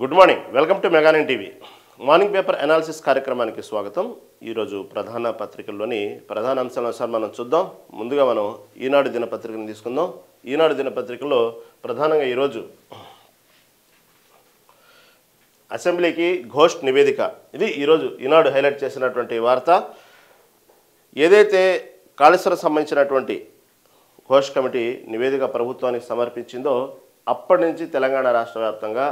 Good morning, welcome to Mega Nine TV. Morning paper analysis కార్యక్రమానికి స్వాగతం. ఈరోజు ప్రధాన పత్రికల్లోని ప్రధాన అంశాలను మనం చూద్దాం. ముందుగా మనం ఈనాడు దినపత్రికను తీసుకుందాం. ఈనాడు దినపత్రికలో ప్రధానంగా ఈరోజు అసెంబ్లీకి ఘోష్ నివేదిక, ఇది ఈరోజు ఈనాడు హైలైట్ చేసినటువంటి వార్త. ఏదైతే కాళేశ్వరం సంబంధించినటువంటి ఘోష్ కమిటీ నివేదిక ప్రభుత్వానికి సమర్పించిందో అప్పటి నుంచి తెలంగాణ రాష్ట్ర వ్యాప్తంగా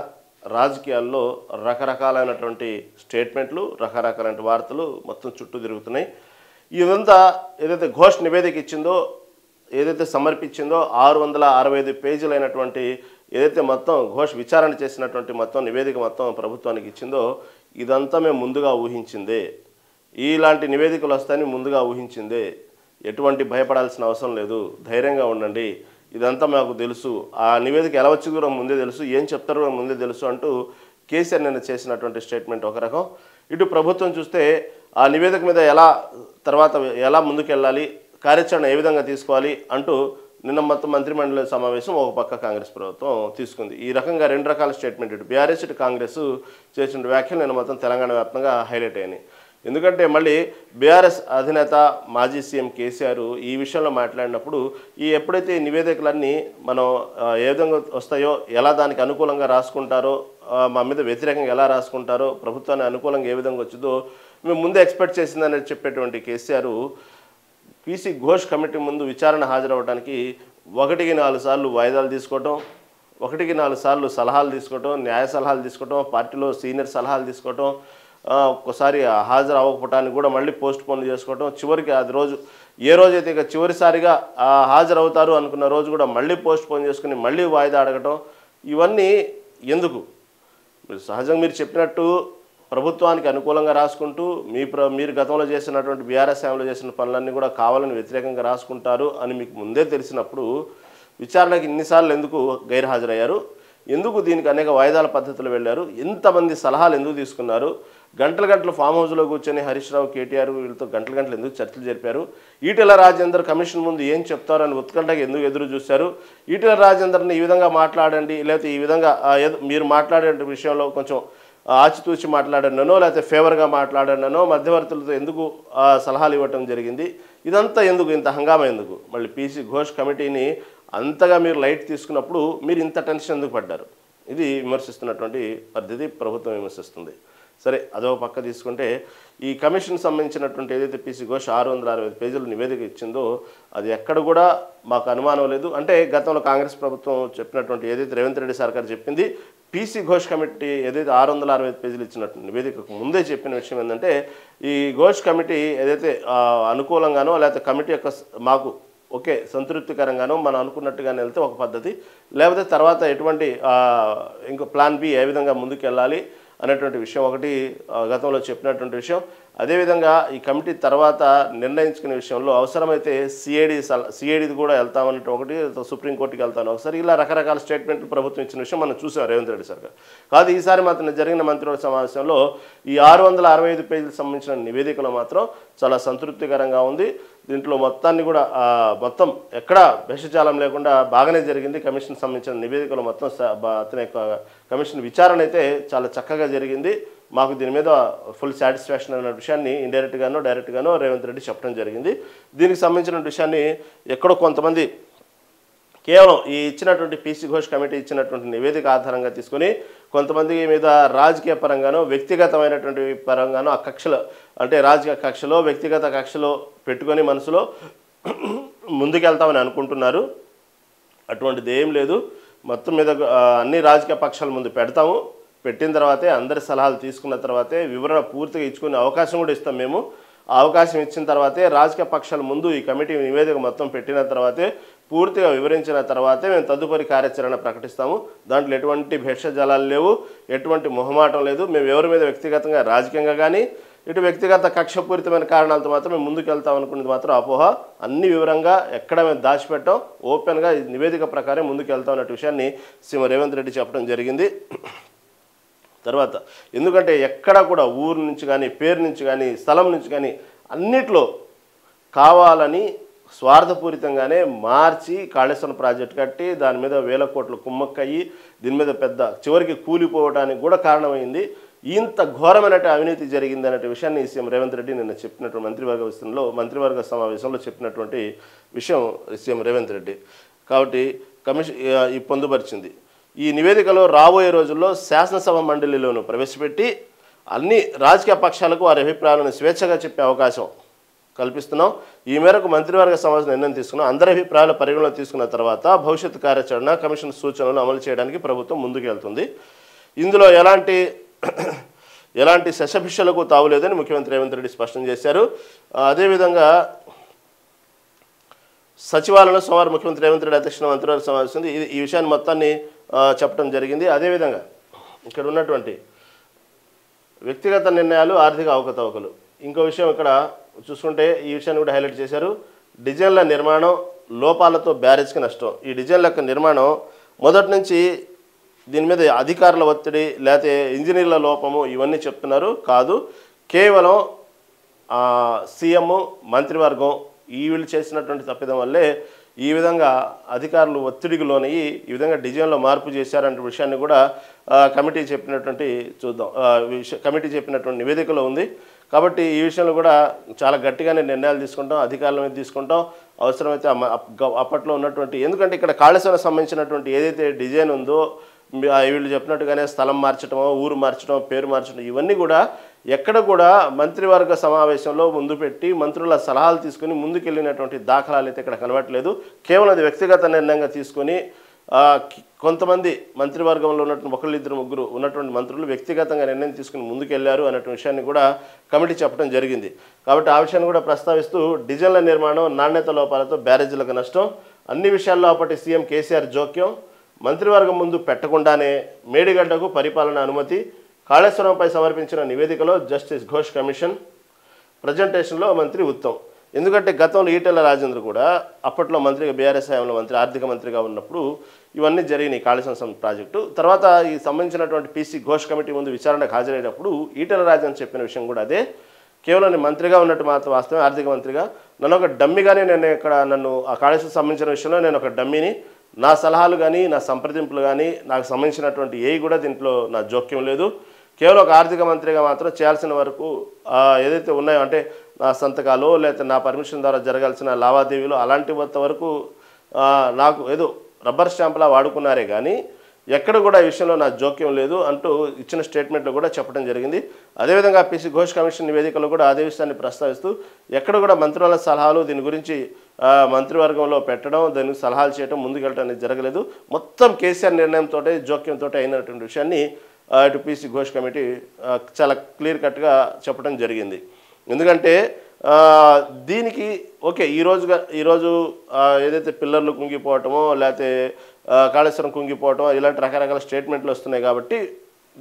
రాజకీయాల్లో రకరకాలైనటువంటి స్టేట్మెంట్లు, రకరకాలైన వార్తలు మొత్తం చుట్టూ తిరుగుతున్నాయి. ఇదంతా ఏదైతే ఘోష్ నివేదిక ఇచ్చిందో, ఏదైతే సమర్పించిందో 665 పేజీలైనటువంటి ఏదైతే మొత్తం ఘోష్ విచారణ చేసినటువంటి మొత్తం నివేదిక మొత్తం ప్రభుత్వానికి ఇచ్చిందో, ఇదంతా మేము ముందుగా ఊహించిందే. ఇలాంటి నివేదికలు వస్తాయని ముందుగా ఊహించిందే. ఎటువంటి భయపడాల్సిన అవసరం లేదు, ధైర్యంగా ఉండండి, ఇదంతా మాకు తెలుసు, ఆ నివేదిక ఎలా వచ్చి కూడా ముందే తెలుసు, ఏం చెప్తారో ముందే తెలుసు అంటూ కేసీఆర్ నిన్న చేసినటువంటి స్టేట్మెంట్ ఒక రకం. ఇటు ప్రభుత్వం చూస్తే ఆ నివేదిక మీద ఎలా ముందుకెళ్ళాలి, కార్యాచరణ ఏ విధంగా తీసుకోవాలి అంటూ నిన్న మొత్తం మంత్రిమండలి సమావేశం ఒక పక్క కాంగ్రెస్ ప్రభుత్వం తీసుకుంది. ఈ రకంగా రెండు రకాల స్టేట్మెంట్, ఇటు బీఆర్ఎస్ ఇటు కాంగ్రెస్ చేసిన వ్యాఖ్యలు నిన్న మొత్తం తెలంగాణ వ్యాప్తంగా హైలైట్ అయినాయి. ఎందుకంటే మళ్ళీ బీఆర్ఎస్ అధినేత మాజీ సీఎం కేసీఆర్ ఈ విషయంలో మాట్లాడినప్పుడు ఎప్పుడైతే ఈ నివేదికలన్నీ మనం ఏ విధంగా వస్తాయో, ఎలా దానికి అనుకూలంగా రాసుకుంటారో, మా మీద వ్యతిరేకంగా ఎలా రాసుకుంటారో, ప్రభుత్వాన్ని అనుకూలంగా ఏ విధంగా వచ్చిందో మేము ముందే ఎక్స్పెక్ట్ చేసిందని చెప్పేటువంటి కేసీఆర్ పీసీ ఘోష్ కమిటీ ముందు విచారణ హాజరవ్వడానికి 1కి 4 సార్లు వాయిదాలు తీసుకోవటం, 1కి 4 సార్లు సలహాలు తీసుకోవటం, న్యాయ సలహాలు తీసుకోవటం, పార్టీలో సీనియర్ సలహాలు తీసుకోవటం, ఒక్కసారి హాజరు అవ్వకపోవటానికి కూడా మళ్ళీ పోస్ట్ పోన్ చేసుకోవటం, చివరికి అది రోజు ఏ రోజైతే ఇక చివరిసారిగా హాజరవుతారు అనుకున్న రోజు కూడా మళ్ళీ పోస్ట్ పోన్ చేసుకుని మళ్ళీ వాయిదా అడగటం, ఇవన్నీ ఎందుకు? సహజంగా మీరు చెప్పినట్టు ప్రభుత్వానికి అనుకూలంగా రాసుకుంటూ మీరు గతంలో చేసినటువంటి బీఆర్ఎస్ హయాంలో చేసిన పనులన్నీ కూడా కావాలని వ్యతిరేకంగా రాసుకుంటారు అని మీకు ముందే తెలిసినప్పుడు విచారణకి ఇన్నిసార్లు ఎందుకు గైర్హాజరయ్యారు? ఎందుకు దీనికి అనేక వాయిదాల పద్ధతులు వెళ్ళారు? ఎంతమంది సలహాలు ఎందుకు తీసుకున్నారు? గంటలు ఫామ్ హౌస్లో కూర్చొని హరీష్ రావు, కేటీఆర్ వీళ్ళతో గంటలు ఎందుకు చర్చలు జరిపారు? ఈటెల రాజేందర్ కమిషన్ ముందు ఏం చెప్తారని ఉత్కంఠగా ఎందుకు ఎదురు చూశారు? ఈటెల రాజేందర్ని ఈ విధంగా మాట్లాడండి, లేకపోతే ఈ విధంగా మీరు మాట్లాడే విషయంలో కొంచెం ఆచితూచి మాట్లాడానో, లేకపోతే ఫేవర్గా మాట్లాడానో మధ్యవర్తులతో ఎందుకు సలహాలు ఇవ్వటం జరిగింది? ఇదంతా ఎందుకు, ఇంత హంగామా ఎందుకు? మళ్ళీ పీసీ ఘోష్ కమిటీని అంతగా మీరు లైట్ తీసుకున్నప్పుడు మీరు ఇంత టెన్షన్ ఎందుకు పడ్డారు? ఇది విమర్శిస్తున్నటువంటి పద్ధతి ప్రభుత్వం విమర్శిస్తుంది. సరే, అదో పక్క తీసుకుంటే ఈ కమిషన్ సంబంధించినటువంటి ఏదైతే పీసీ ఘోష్ 665 పేజీల నివేదిక ఇచ్చిందో అది ఎక్కడ కూడా మాకు అనుమానం లేదు. అంటే గతంలో కాంగ్రెస్ ప్రభుత్వం చెప్పినటువంటి ఏదైతే రేవంత్ రెడ్డి సర్కార్ చెప్పింది, పీసీ ఘోష్ కమిటీ ఏదైతే 665 పేజీలు ఇచ్చినట్టు నివేదికకు ముందే చెప్పిన విషయం ఏంటంటే, ఈ ఘోష్ కమిటీ ఏదైతే అనుకూలంగానో లేకపోతే కమిటీ యొక్క మాకు ఓకే సంతృప్తికరంగానో మనం అనుకున్నట్టుగానే వెళ్తే ఒక పద్ధతి, లేకపోతే తర్వాత ఎటువంటి ఇంకో ప్లాన్ బి ఏ విధంగా ముందుకు వెళ్ళాలి అనేటువంటి విషయం ఒకటి గతంలో చెప్పినటువంటి విషయం. అదేవిధంగా ఈ కమిటీ తర్వాత నిర్ణయించుకునే విషయంలో అవసరమైతే సిఐడిది కూడా వెళ్తామన్నట్టు ఒకటి, సుప్రీంకోర్టుకి వెళ్తాను ఒకసారి, ఇలా రకరకాల స్టేట్మెంట్లు ప్రభుత్వం ఇచ్చిన విషయం మనం చూసాం రేవంత్ రెడ్డి సర్కార్. కాదు, ఈసారి మాత్రం జరిగిన మంత్రివర్గ సమావేశంలో ఈ 665 పేజీలకు సంబంధించిన నివేదికలో మాత్రం చాలా సంతృప్తికరంగా ఉంది. దీంట్లో మొత్తాన్ని కూడా మొత్తం ఎక్కడా భేషజాలం లేకుండా బాగానే జరిగింది. కమిషన్ సంబంధించిన నివేదికలో మొత్తం అతని యొక్క కమిషన్ విచారణ అయితే చాలా చక్కగా జరిగింది. మాకు దీని మీద ఫుల్ సాటిస్ఫాక్షన్ అనే విషయాన్ని ఇండైరెక్ట్గానో డైరెక్ట్గానో రేవంత్ రెడ్డి చెప్పడం జరిగింది. దీనికి సంబంధించిన విషయాన్ని ఎక్కడో కొంతమంది కేవలం ఈ ఇచ్చినటువంటి పీసీ ఘోష్ కమిటీ ఇచ్చినటువంటి నివేదిక ఆధారంగా తీసుకొని కొంతమంది మీద రాజకీయ పరంగానో వ్యక్తిగతమైనటువంటి పరంగానో ఆ కక్షలో, అంటే రాజకీయ కక్షలో వ్యక్తిగత కక్షలో పెట్టుకొని మనసులో ముందుకెళ్తామని అనుకుంటున్నారు. అటువంటిది ఏం లేదు. మొత్తం మీద అన్ని రాజకీయ పక్షాల ముందు పెడతాము, పెట్టిన తర్వాతే అందరి సలహాలు తీసుకున్న తర్వాతే వివరణ పూర్తిగా ఇచ్చుకునే అవకాశం కూడా ఇస్తాం మేము. ఆ అవకాశం ఇచ్చిన తర్వాతే రాజకీయ పక్షాల ముందు ఈ కమిటీ నివేదిక మొత్తం పెట్టిన తర్వాతే పూర్తిగా వివరించిన తర్వాతే మేము తదుపరి కార్యాచరణ ప్రకటిస్తాము. దాంట్లో ఎటువంటి భేషజాలాలు లేవు, ఎటువంటి మొహమాటం లేదు. మేము ఎవరి మీద వ్యక్తిగతంగా రాజకీయంగా కానీ ఇటు వ్యక్తిగత కక్షపూరితమైన కారణాలతో మాత్రం మేము ముందుకు వెళ్తాం అనుకున్నది మాత్రం అపోహ. అన్ని వివరంగా ఎక్కడ మేము దాచిపెట్టాం, ఓపెన్గా నివేదిక ప్రకారం ముందుకు వెళ్తాం అనే విషయాన్ని సీఎం రేవంత్ రెడ్డి చెప్పడం జరిగింది. తర్వాత ఎందుకంటే ఎక్కడ కూడా ఊరు నుంచి కానీ, పేరు నుంచి కానీ, స్థలం నుంచి కానీ అన్నిట్లో కావాలని స్వార్థపూరితంగానే మార్చి కాళేశ్వరం ప్రాజెక్ట్ కట్టి దాని మీద వేల కోట్లు కుమ్మక్కయ్యి దీని మీద పెద్ద చివరికి కూలిపోవడానికి కూడా కారణమైంది. ఇంత ఘోరమైన అవినీతి జరిగింది అనే విషయాన్ని సీఎం రేవంత్ రెడ్డి నిన్న చెప్పినటువంటి మంత్రివర్గ సమావేశంలో చెప్పినటువంటి విషయం సీఎం రేవంత్ రెడ్డి. కాబట్టి కమిషన్ ఈ పొందుపరిచింది. ఈ నివేదికలో రాబోయే రోజుల్లో శాసనసభ మండలిలోనూ ప్రవేశపెట్టి అన్ని రాజకీయ పక్షాలకు వారి అభిప్రాయాలను స్వేచ్ఛగా చెప్పే అవకాశం కల్పిస్తున్నాం. ఈ మేరకు మంత్రివర్గ సమావేశం నిర్ణయం తీసుకున్నాం. అందరి అభిప్రాయాలు పరిగణలో తీసుకున్న తర్వాత భవిష్యత్తు కార్యాచరణ కమిషన్ సూచనలు అమలు చేయడానికి ప్రభుత్వం ముందుకెళ్తుంది. ఇందులో ఎలాంటి శశభిషలకు తావులేదని ముఖ్యమంత్రి రేవంత్ రెడ్డి స్పష్టం చేశారు. అదేవిధంగా సచివాలయంలో సోమవారం ముఖ్యమంత్రి రేవంత్ రెడ్డి అధ్యక్షతన మంత్రివర్గ సమావేశం ఉంది. ఈ విషయాన్ని మొత్తాన్ని చెప్పడం జరిగింది. అదేవిధంగా ఇక్కడ ఉన్నటువంటి వ్యక్తిగత నిర్ణయాలు, ఆర్థిక అవకతవకలు, ఇంకో విషయం ఇక్కడ చూసుకుంటే ఈ విషయాన్ని కూడా హైలైట్ చేశారు. డిజైన్ల నిర్మాణం లోపాలతో బ్యారేజ్కి నష్టం. ఈ డిజైన్ల యొక్క నిర్మాణం మొదటి నుంచి దీని మీద అధికారుల ఒత్తిడి లేకపోతే ఇంజనీర్ల లోపము ఇవన్నీ చెప్తున్నారు. కాదు, కేవలం సీఎం మంత్రివర్గం వీళ్ళు చేసినటువంటి తప్పిదం వల్లే ఈ విధంగా అధికారులు ఒత్తిడికి లోనయ్యి ఈ విధంగా డిజైన్లో మార్పు చేశారనే విషయాన్ని కూడా కమిటీ చెప్పినటువంటి నివేదికలో ఉంది. కాబట్టి ఈ విషయంలో కూడా చాలా గట్టిగానే నిర్ణయాలు తీసుకుంటాం, అధికారుల మీద తీసుకుంటాం. అవసరమైతే అప్పట్లో ఉన్నటువంటి, ఎందుకంటే ఇక్కడ కాళేశ్వరం సంబంధించినటువంటి ఏదైతే డిజైన్ ఉందో వీళ్ళు చెప్పినట్టుగానే స్థలం మార్చడం, ఊరు మార్చడం, పేరు మార్చడం, ఇవన్నీ కూడా ఎక్కడ కూడా మంత్రివర్గ సమావేశంలో ముందు పెట్టి మంత్రుల సలహాలు తీసుకుని ముందుకెళ్ళినటువంటి దాఖలాలు అయితే ఇక్కడ కనబడట్లేదు. కేవలం అది వ్యక్తిగత నిర్ణయంగా తీసుకొని కొంతమంది మంత్రివర్గంలో ఉన్నటువంటి ఒకళ్ళిద్దరు ముగ్గురు ఉన్నటువంటి మంత్రులు వ్యక్తిగతంగా నిర్ణయం తీసుకుని ముందుకెళ్లారు అన్నటువంటి విషయాన్ని కూడా కమిటీ చెప్పడం జరిగింది. కాబట్టి ఆ విషయాన్ని కూడా ప్రస్తావిస్తూ డిజైన్ల నిర్మాణం, నాణ్యత లోపాలతో బ్యారేజీలకు నష్టం, అన్ని విషయాల్లో అప్పటి సీఎం కేసీఆర్ జోక్యం, మంత్రివర్గం ముందు పెట్టకుండానే మేడిగడ్డకు పరిపాలన అనుమతి, కాళేశ్వరంపై సమర్పించిన నివేదికలో జస్టిస్ ఘోష్ కమిషన్ ప్రజెంటేషన్లో మంత్రి ఉత్తమ్. ఎందుకంటే గతంలో ఈటెల రాజేంద్ర కూడా అప్పట్లో మంత్రిగా బీఆర్ఎస్ హయాంలో ఆర్థిక మంత్రిగా ఉన్నప్పుడు ఇవన్నీ జరిగినాయి కాళేశ్వరం ప్రాజెక్టు. తర్వాత ఈ సంబంధించినటువంటి పీసీ ఘోష్ కమిటీ ముందు విచారణకు హాజరయ్యేటప్పుడు ఈటెల రాజేంద్ర చెప్పిన విషయం కూడా అదే. కేవలం నేను మంత్రిగా ఉన్నట్టు మాత్రం వాస్తవం, ఆర్థిక మంత్రిగా నన్ను ఒక డమ్మిగానే నన్ను ఆ కాళేశ్వరం సంబంధించిన విషయంలో నేను ఒక డమ్మిని, నా సలహాలు కానీ నా సంప్రదింపులు కానీ నాకు సంబంధించినటువంటి ఏవి కూడా దీంట్లో నా జోక్యం లేదు. కేవలం ఒక ఆర్థిక మంత్రిగా మాత్రం చేయాల్సిన వరకు ఏదైతే ఉన్నాయో, అంటే నా సంతకాలు లేకపోతే నా పర్మిషన్ ద్వారా జరగాల్సిన లావాదేవీలు అలాంటి వరకు నాకు ఏదో రబ్బర్ స్టాంపులా వాడుకున్నారే కానీ ఎక్కడ కూడా ఈ విషయంలో నా జోక్యం లేదు అంటూ ఇచ్చిన స్టేట్మెంట్లో కూడా చెప్పడం జరిగింది. అదేవిధంగా పీసీ ఘోష్ కమిషన్ నివేదికలో కూడా అదే విషయాన్ని ప్రస్తావిస్తూ ఎక్కడ కూడా మంత్రుల సలహాలు దీని గురించి మంత్రివర్గంలో పెట్టడం, దానికి సలహాలు చేయడం, ముందుకెళ్ళడం అనేది జరగలేదు. మొత్తం కేసీఆర్ నిర్ణయంతో జోక్యంతో అయినటువంటి విషయాన్ని ఇటు పీసీ ఘోష్ కమిటీ చాలా క్లియర్ కట్గా చెప్పడం జరిగింది. ఎందుకంటే దీనికి ఓకే ఈరోజు ఏదైతే పిల్లర్లు కుంగిపోవటమో లేకపోతే కాళేశ్వరం కుంగిపోవటం ఇలాంటి రకరకాల స్టేట్మెంట్లు వస్తున్నాయి కాబట్టి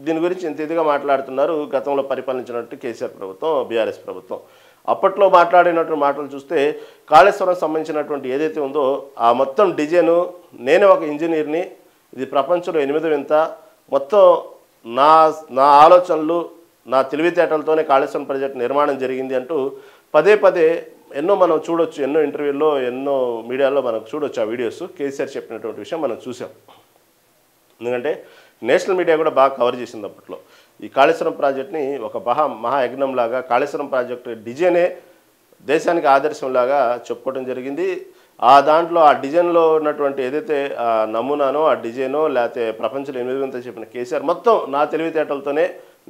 దీని గురించి ఇంత ఇదిగా మాట్లాడుతున్నారు గతంలో పరిపాలించినట్టు కేసీఆర్ ప్రభుత్వం, బీఆర్ఎస్ ప్రభుత్వం. అప్పట్లో మాట్లాడినటువంటి మాటలు చూస్తే కాళేశ్వరం సంబంధించినటువంటి ఏదైతే ఉందో ఆ మొత్తం డిజైను నేనే ఒక ఇంజనీర్ని, ఇది ప్రపంచంలో 8వ వింత, మొత్తం నా ఆలోచనలు నా తెలివితేటలతోనే కాళేశ్వరం ప్రాజెక్టు నిర్మాణం జరిగింది అంటూ పదే ఎన్నో మనం చూడొచ్చు, ఎన్నో ఇంటర్వ్యూల్లో ఎన్నో మీడియాలో మనకు చూడొచ్చు ఆ వీడియోస్. కేసీఆర్ చెప్పినటువంటి విషయం మనం చూసాం. ఎందుకంటే నేషనల్ మీడియా కూడా బాగా కవర్ చేసింది అప్పట్లో ఈ కాళేశ్వరం ప్రాజెక్ట్ని. ఒక మహాయజ్ఞంలాగా కాళేశ్వరం ప్రాజెక్టు డిజైనే దేశానికి ఆదర్శంలాగా చెప్పుకోవడం జరిగింది. ఆ దాంట్లో ఆ డిజైన్లో ఉన్నటువంటి ఏదైతే నమూనానో ఆ డిజైనో లేకపోతే ప్రపంచంలో 8వ వింత చెప్పిన కేసీఆర్ మొత్తం నా తెలివితేటలతోనే,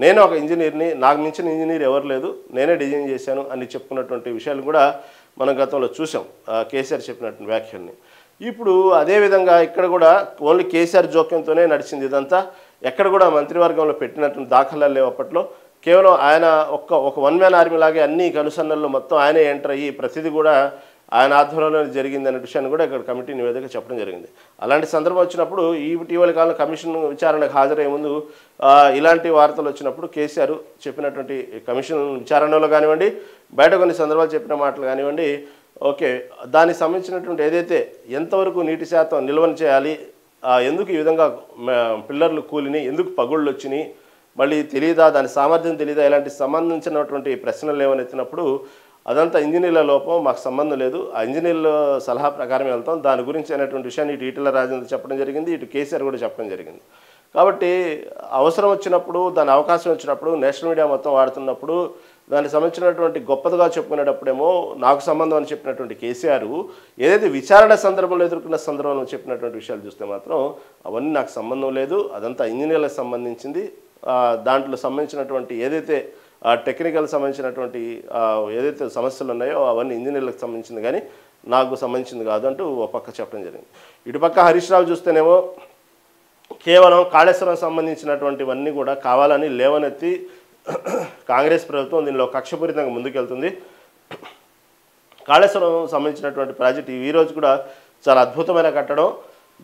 నేను ఒక ఇంజనీర్ని, నాకు మించిన ఇంజనీర్ ఎవరు లేదు, నేనే డిజైన్ చేశాను అని చెప్పుకున్నటువంటి విషయాలు కూడా మనం గతంలో చూసాం కేసీఆర్ చెప్పినటువంటి వ్యాఖ్యల్ని. ఇప్పుడు అదేవిధంగా ఇక్కడ కూడా ఓన్లీ కేసీఆర్ జోక్యంతోనే నడిచింది ఇదంతా. ఎక్కడ కూడా మంత్రివర్గంలో పెట్టినటువంటి దాఖలాలు లేవు అప్పట్లో. కేవలం ఆయన ఒక వన్ మ్యాన్ ఆర్మీ లాగే అన్ని కనుసన్నల్లో మొత్తం ఆయనే ఎంటర్ అయ్యి ప్రతిదీ కూడా ఆయన ఆధ్వర్యంలో జరిగింది అనే విషయాన్ని కూడా ఇక్కడ కమిటీ నివేదిక చెప్పడం జరిగింది. అలాంటి సందర్భం వచ్చినప్పుడు ఇటీవల కాలంలో కమిషన్ విచారణకు హాజరయ్యే ముందు ఇలాంటి వార్తలు వచ్చినప్పుడు కేసీఆర్ చెప్పినటువంటి కమిషన్ విచారణలో కానివ్వండి, బయట కొన్ని సందర్భాలు చెప్పిన మాటలు కానివ్వండి, ఓకే దానికి సంబంధించినటువంటి ఏదైతే ఎంతవరకు నీటి శాతం నిల్వన చేయాలి, ఎందుకు ఈ విధంగా పిల్లర్లు కూలిని, ఎందుకు పగుళ్ళు వచ్చినాయి, మళ్ళీ తెలియదా, దాని సామర్థ్యం తెలియదా, ఇలాంటి సంబంధించినటువంటి ప్రశ్నలు లేవనెత్తినప్పుడు అదంతా ఇంజనీర్ల లోపం, మాకు సంబంధం లేదు, ఆ ఇంజనీర్ల సలహా ప్రకారం వెళ్తాం, దాని గురించి అనేటువంటి విషయాన్ని ఇటు ఈటెల రాజేందర్ చెప్పడం జరిగింది, ఇటు కేసీఆర్ కూడా చెప్పడం జరిగింది. కాబట్టి అవసరం వచ్చినప్పుడు, దాని అవకాశం వచ్చినప్పుడు, నేషనల్ మీడియా మొత్తం వాడుతున్నప్పుడు దానికి సంబంధించినటువంటి గొప్పదిగా చెప్పుకునేటప్పుడేమో నాకు సంబంధం అని చెప్పినటువంటి కేసీఆర్ ఏదైతే విచారణ సందర్భంలో ఎదుర్కొన్న సందర్భంలో చెప్పినటువంటి విషయాలు చూస్తే మాత్రం అవన్నీ నాకు సంబంధం లేదు, అదంతా ఇంజనీర్లకు సంబంధించింది, దాంట్లో సంబంధించినటువంటి ఏదైతే టెక్నికల్ సంబంధించినటువంటి ఏదైతే సమస్యలు ఉన్నాయో అవన్నీ ఇంజనీర్లకు సంబంధించింది కానీ నాకు సంబంధించింది కాదు అంటూ ఒక పక్క చెప్పడం జరిగింది. ఇటుపక్క హరీష్ రావు చూస్తేనేమో కేవలం కాళేశ్వరం సంబంధించినటువంటివన్నీ కూడా కావాలని లేవనెత్తి కాంగ్రెస్ ప్రభుత్వం దీనిలో కక్షపూరితంగా ముందుకెళ్తుంది. కాళేశ్వరం సంబంధించినటువంటి ప్రాజెక్టు ఈరోజు కూడా చాలా అద్భుతమైన కట్టడం,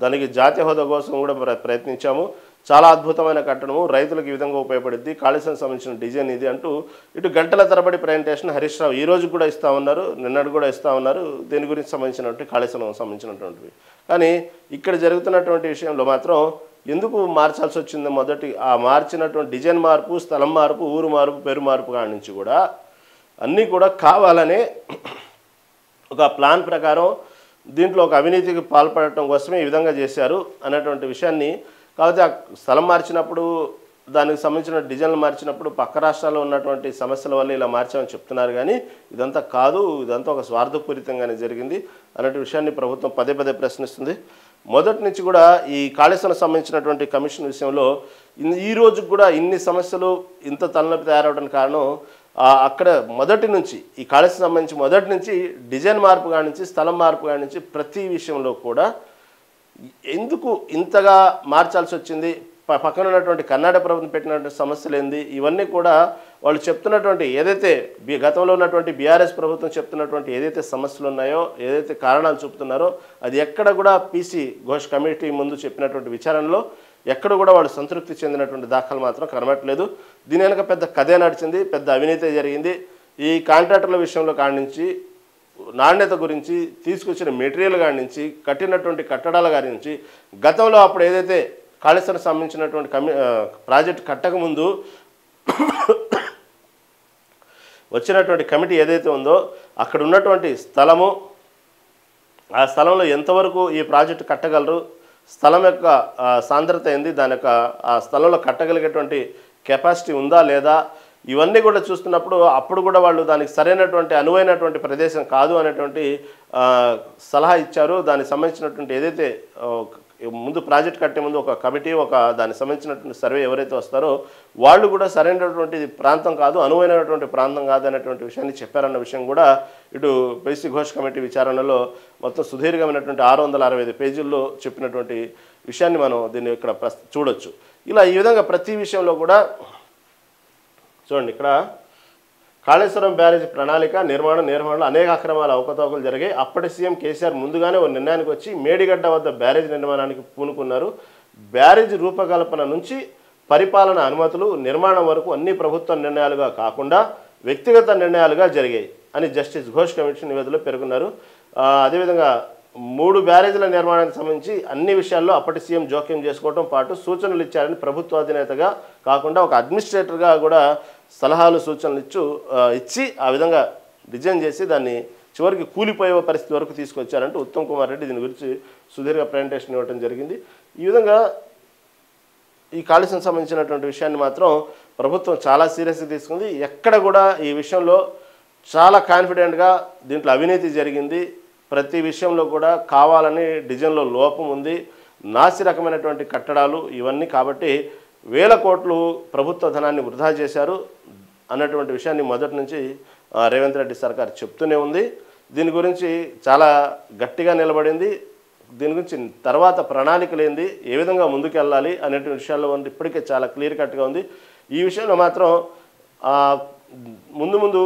దానికి జాతీయ హోదా కోసం కూడా ప్రయత్నించాము, చాలా అద్భుతమైన కట్టడము, రైతులకు ఈ విధంగా ఉపయోగపడుద్ది, కాళేశ్వరం సంబంధించిన డిజైన్ ఇది అంటూ ఇటు గంటల తరబడి ప్రజెంటేషన్ హరీష్ రావు ఈ రోజు కూడా ఇస్తూ ఉన్నారు, నిన్నటి కూడా ఇస్తూ ఉన్నారు దీని గురించి సంబంధించినటువంటి కాళేశ్వరం సంబంధించినటువంటివి. కానీ ఇక్కడ జరుగుతున్నటువంటి విషయంలో మాత్రం ఎందుకు మార్చాల్సి వచ్చింది, మొదటి ఆ మార్చినటువంటి డిజైన్ మార్పు, స్థలం మార్పు, ఊరు మార్పు, పేరు మార్పు కాడి నుంచి కూడా అన్నీ కూడా కావాలనే ఒక ప్లాన్ ప్రకారం దీంట్లో ఒక అవినీతికి పాల్పడటం కోసమే ఈ విధంగా చేశారు అనేటువంటి విషయాన్ని. కాకపోతే ఆ స్థలం మార్చినప్పుడు, దానికి సంబంధించిన డిజైన్లు మార్చినప్పుడు పక్క రాష్ట్రాల్లో ఉన్నటువంటి సమస్యల వల్ల ఇలా మార్చామని చెప్తున్నారు, కానీ ఇదంతా కాదు, ఇదంతా ఒక స్వార్థపూరితంగానే జరిగింది అనే విషయాన్ని ప్రభుత్వం పదే పదే ప్రశ్నిస్తుంది. మొదటి నుంచి కూడా ఈ కాళేశ్వరం సంబంధించినటువంటి కమిషన్ విషయంలో ఈ రోజు కూడా ఇన్ని సమస్యలు ఇంత తలనొప్పి తయారవడానికి కారణం అక్కడ మొదటి నుంచి ఈ కాళేశ్వరం సంబంధించి మొదటి నుంచి డిజైన్ మార్పు కాడి నుంచి, స్థలం మార్పు కాడి నుంచి ప్రతి విషయంలో కూడా ఎందుకు ఇంతగా మార్చాల్సి వచ్చింది, పక్కన ఉన్నటువంటి కర్ణాటక ప్రభుత్వం పెట్టినటువంటి సమస్యలు ఏంది, ఇవన్నీ కూడా వాళ్ళు చెప్తున్నటువంటి ఏదైతే గతంలో ఉన్నటువంటి బీఆర్ఎస్ ప్రభుత్వం చెప్తున్నటువంటి ఏదైతే సమస్యలు ఉన్నాయో, ఏదైతే కారణాలు చూపుతున్నారో అది ఎక్కడ కూడా పీసీ ఘోష్ కమిటీ ముందు చెప్పినటువంటి విచారణలో ఎక్కడ కూడా వాళ్ళు సంతృప్తి చెందినటువంటి దాఖలు మాత్రం కనబడట్లేదు. దీని వెనక పెద్ద కథే నడిచింది, పెద్ద అవినీతి జరిగింది. ఈ కాంట్రాక్టర్ల విషయంలో కాడి నుంచి, నాణ్యత గురించి, తీసుకొచ్చిన మెటీరియల్ కాడి నుంచి, కట్టినటువంటి కట్టడాల గారి నుంచి, గతంలో అప్పుడు ఏదైతే కాళేశ్వరం సంబంధించినటువంటి ప్రాజెక్టు కట్టకముందు వచ్చినటువంటి కమిటీ ఏదైతే ఉందో అక్కడ ఉన్నటువంటి స్థలము, ఆ స్థలంలో ఎంతవరకు ఈ ప్రాజెక్టు కట్టగలరు, స్థలం యొక్క సాంద్రత ఏంది, దాని యొక్క ఆ స్థలంలో కట్టగలిగేటువంటి కెపాసిటీ ఉందా లేదా, ఇవన్నీ కూడా చూస్తున్నప్పుడు అప్పుడు కూడా వాళ్ళు దానికి సరైనటువంటి అనువైనటువంటి ప్రదేశం కాదు అనేటువంటి సలహా ఇచ్చారు. దానికి సంబంధించినటువంటి ఏదైతే ముందు ప్రాజెక్ట్ కట్టే ముందు ఒక కమిటీ, ఒక దానికి సంబంధించినటువంటి సర్వే ఎవరైతే వస్తారో వాళ్ళు కూడా సరైనటువంటి ప్రాంతం కాదు, అనువైనటువంటి ప్రాంతం కాదు అనేటువంటి విషయాన్ని చెప్పారన్న విషయం కూడా ఇటు పీసీ ఘోష్ కమిటీ విచారణలో మొత్తం సుదీర్ఘమైనటువంటి 665 పేజీల్లో చెప్పినటువంటి విషయాన్ని మనం దీన్ని ఇక్కడ చూడొచ్చు. ఇలా ఈ విధంగా ప్రతి విషయంలో కూడా చూడండి, ఇక్కడ కాళేశ్వరం బ్యారేజ్ ప్రణాళిక నిర్మాణంలో అనేక అక్రమాల అవకతవకలు జరిగాయి. అప్పటి సీఎం కేసీఆర్ ముందుగానే ఒక నిర్ణయానికి వచ్చి మేడిగడ్డ వద్ద బ్యారేజ్ నిర్మాణానికి పూనుకున్నారు. బ్యారేజ్ రూపకల్పన నుంచి పరిపాలన అనుమతులు, నిర్మాణం వరకు అన్ని ప్రభుత్వ నిర్ణయాలుగా కాకుండా వ్యక్తిగత నిర్ణయాలుగా జరిగాయి అని జస్టిస్ ఘోష్ కమిషన్ నివేదికలో పేర్కొన్నారు. అదేవిధంగా 3 బ్యారేజీల నిర్మాణానికి సంబంధించి అన్ని విషయాల్లో అప్పటి సీఎం జోక్యం చేసుకోవడం పాటు సూచనలు ఇచ్చారని ప్రభుత్వ అధినేతగా కాకుండా ఒక అడ్మినిస్ట్రేటర్గా కూడా సలహాలు సూచనలు ఇచ్చి ఆ విధంగా డిజైన్ చేసి దాన్ని చివరికి కూలిపోయే పరిస్థితి వరకు తీసుకొచ్చారంటూ ఉత్తమ్ కుమార్ రెడ్డి దీని గురించి సుదీర్ఘ ప్రజెంటేషన్ ఇవ్వడం జరిగింది. ఈ విధంగా ఈ కాళేశ్వరం సంబంధించినటువంటి విషయాన్ని మాత్రం ప్రభుత్వం చాలా సీరియస్గా తీసుకుంది. ఎక్కడ కూడా ఈ విషయంలో చాలా కాన్ఫిడెంట్గా దీంట్లో అవినీతి జరిగింది, ప్రతి విషయంలో కూడా కావాలని డిజైన్లో లోపం ఉంది, నాసి రకమైనటువంటి కట్టడాలు ఇవన్నీ, కాబట్టి వేల కోట్లు ప్రభుత్వ ధనాన్ని వృధా చేశారు అన్నటువంటి విషయాన్ని మొదటి నుంచి రేవంత్ రెడ్డి సర్కార్ చెప్తూనే ఉంది. దీని గురించి చాలా గట్టిగా నిలబడింది. దీని గురించి తర్వాత ప్రణాళిక లేనిది ఏ విధంగా ముందుకెళ్ళాలి అనేటువంటి విషయాల్లో ఇప్పటికే చాలా క్లియర్ కట్గా ఉంది. ఈ విషయంలో మాత్రం ముందు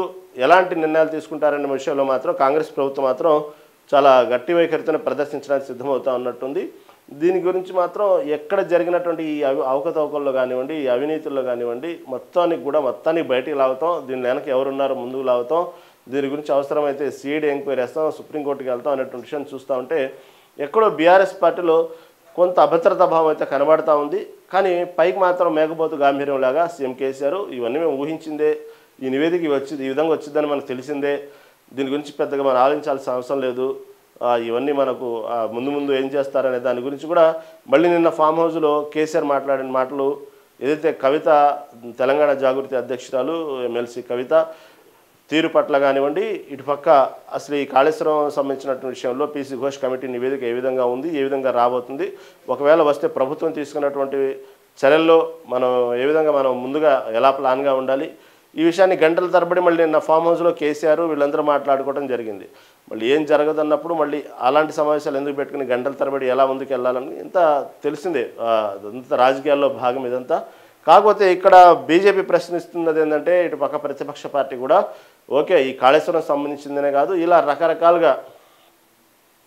ఎలాంటి నిర్ణయాలు తీసుకుంటారనే విషయంలో మాత్రం కాంగ్రెస్ ప్రభుత్వం మాత్రం చాలా గట్టి వైఖరితోనే ప్రదర్శించడానికి సిద్ధమవుతా ఉన్నట్టుంది. దీని గురించి మాత్రం ఎక్కడ జరిగినటువంటి ఈ అవకతవకల్లో కానివ్వండి, ఈ అవినీతుల్లో కానివ్వండి, మొత్తానికి బయటికి లాగుతాం, దీని వెనక ఎవరున్నారో ముందుకు లాగుతాం, దీని గురించి అవసరమైతే సిఐడి ఎంక్వైరీ వేస్తాం, సుప్రీంకోర్టుకి వెళ్తాం అనేటువంటి విషయాన్ని చూస్తూ ఉంటే ఎక్కడో బీఆర్ఎస్ పార్టీలో కొంత అభద్రతా భావం అయితే కనబడతా ఉంది. కానీ పైకి మాత్రం మేకపోతు గాంభీర్యంలాగా సీఎం కేసీఆర్ ఇవన్నీ మేము ఊహించిందే, ఈ నివేదిక ఈ విధంగా వచ్చిందని మనకు తెలిసిందే, దీని గురించి పెద్దగా మనం ఆలోచించాల్సిన అవసరం లేదు, ఇవన్నీ మనకు ముందు ముందు ఏం చేస్తారనే దాని గురించి కూడా మళ్ళీ నిన్న ఫామ్ హౌస్లో కేసీఆర్ మాట్లాడిన మాటలు ఏదైతే కవిత తెలంగాణ జాగృతి అధ్యక్షురాలు ఎమ్మెల్సీ కవిత తీరు పట్ల కానివ్వండి, ఇటుపక్క అసలు ఈ కాళేశ్వరం సంబంధించినటువంటి విషయంలో పీసీ ఘోష్ కమిటీ నివేదిక ఏ విధంగా ఉంది, ఏ విధంగా రాబోతుంది, ఒకవేళ వస్తే ప్రభుత్వం తీసుకున్నటువంటి చర్యల్లో మనం ఏ విధంగా మనం ముందుగా ఎలా ప్లాన్గా ఉండాలి, ఈ విషయాన్ని గంటల తరబడి మళ్ళీ నిన్న ఫామ్ హౌస్లో కేసీఆర్ వీళ్ళందరూ మాట్లాడుకోవడం జరిగింది. మళ్ళీ ఏం జరగదన్నప్పుడు మళ్ళీ అలాంటి సమావేశాలు ఎందుకు పెట్టుకుని గంటల తరబడి ఎలా ముందుకు వెళ్ళాలని ఇంత తెలిసిందే, అంత రాజకీయాల్లో భాగం ఇదంతా. కాకపోతే ఇక్కడ బీజేపీ ప్రశ్నిస్తున్నది ఏంటంటే ఇటు పక్క ప్రతిపక్ష పార్టీ కూడా ఓకే ఈ కాళేశ్వరం సంబంధించిందనే కాదు, ఇలా రకరకాలుగా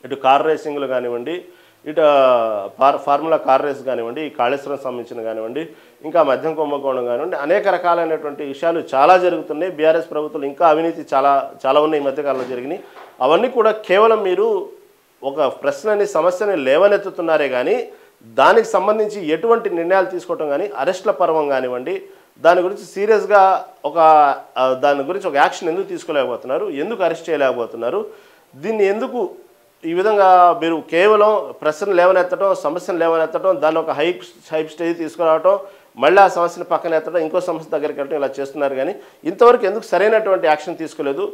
ఇటు కార్ రేసింగ్లు కానివ్వండి, ఇటు ఫార్ములా కార్ రేస్ కానివ్వండి, ఈ కాళేశ్వరం సంబంధించిన కానివ్వండి, ఇంకా మద్యం కుంభకోణం కానివ్వండి, అనేక రకాలైనటువంటి విషయాలు చాలా జరుగుతున్నాయి. బీఆర్ఎస్ ప్రభుత్వం ఇంకా అవినీతి చాలా ఉన్నాయి ఈ మధ్యకాలంలో జరిగినాయి. అవన్నీ కూడా కేవలం మీరు ఒక ప్రశ్నని సమస్యని లేవనెత్తుతున్నారే కానీ దానికి సంబంధించి ఎటువంటి నిర్ణయాలు తీసుకోవటం కానీ అరెస్ట్ల పర్వం కానివ్వండి, దాని గురించి సీరియస్గా దాని గురించి ఒక యాక్షన్ ఎందుకు తీసుకోలేకపోతున్నారు, ఎందుకు అరెస్ట్ చేయలేకపోతున్నారు, దీన్ని ఎందుకు ఈ విధంగా మీరు కేవలం ప్రశ్నలు లేవనెత్తడం, సమస్యను లేవనెత్తడం, దాన్ని ఒక హైప్ స్టేజ్ తీసుకురావటం, మళ్ళీ ఆ సమస్యను పక్కన ఎత్తడం, ఇంకో సమస్య దగ్గరికి వెళ్ళడం ఇలా చేస్తున్నారు. కానీ ఇంతవరకు ఎందుకు సరైనటువంటి యాక్షన్ తీసుకోలేదు?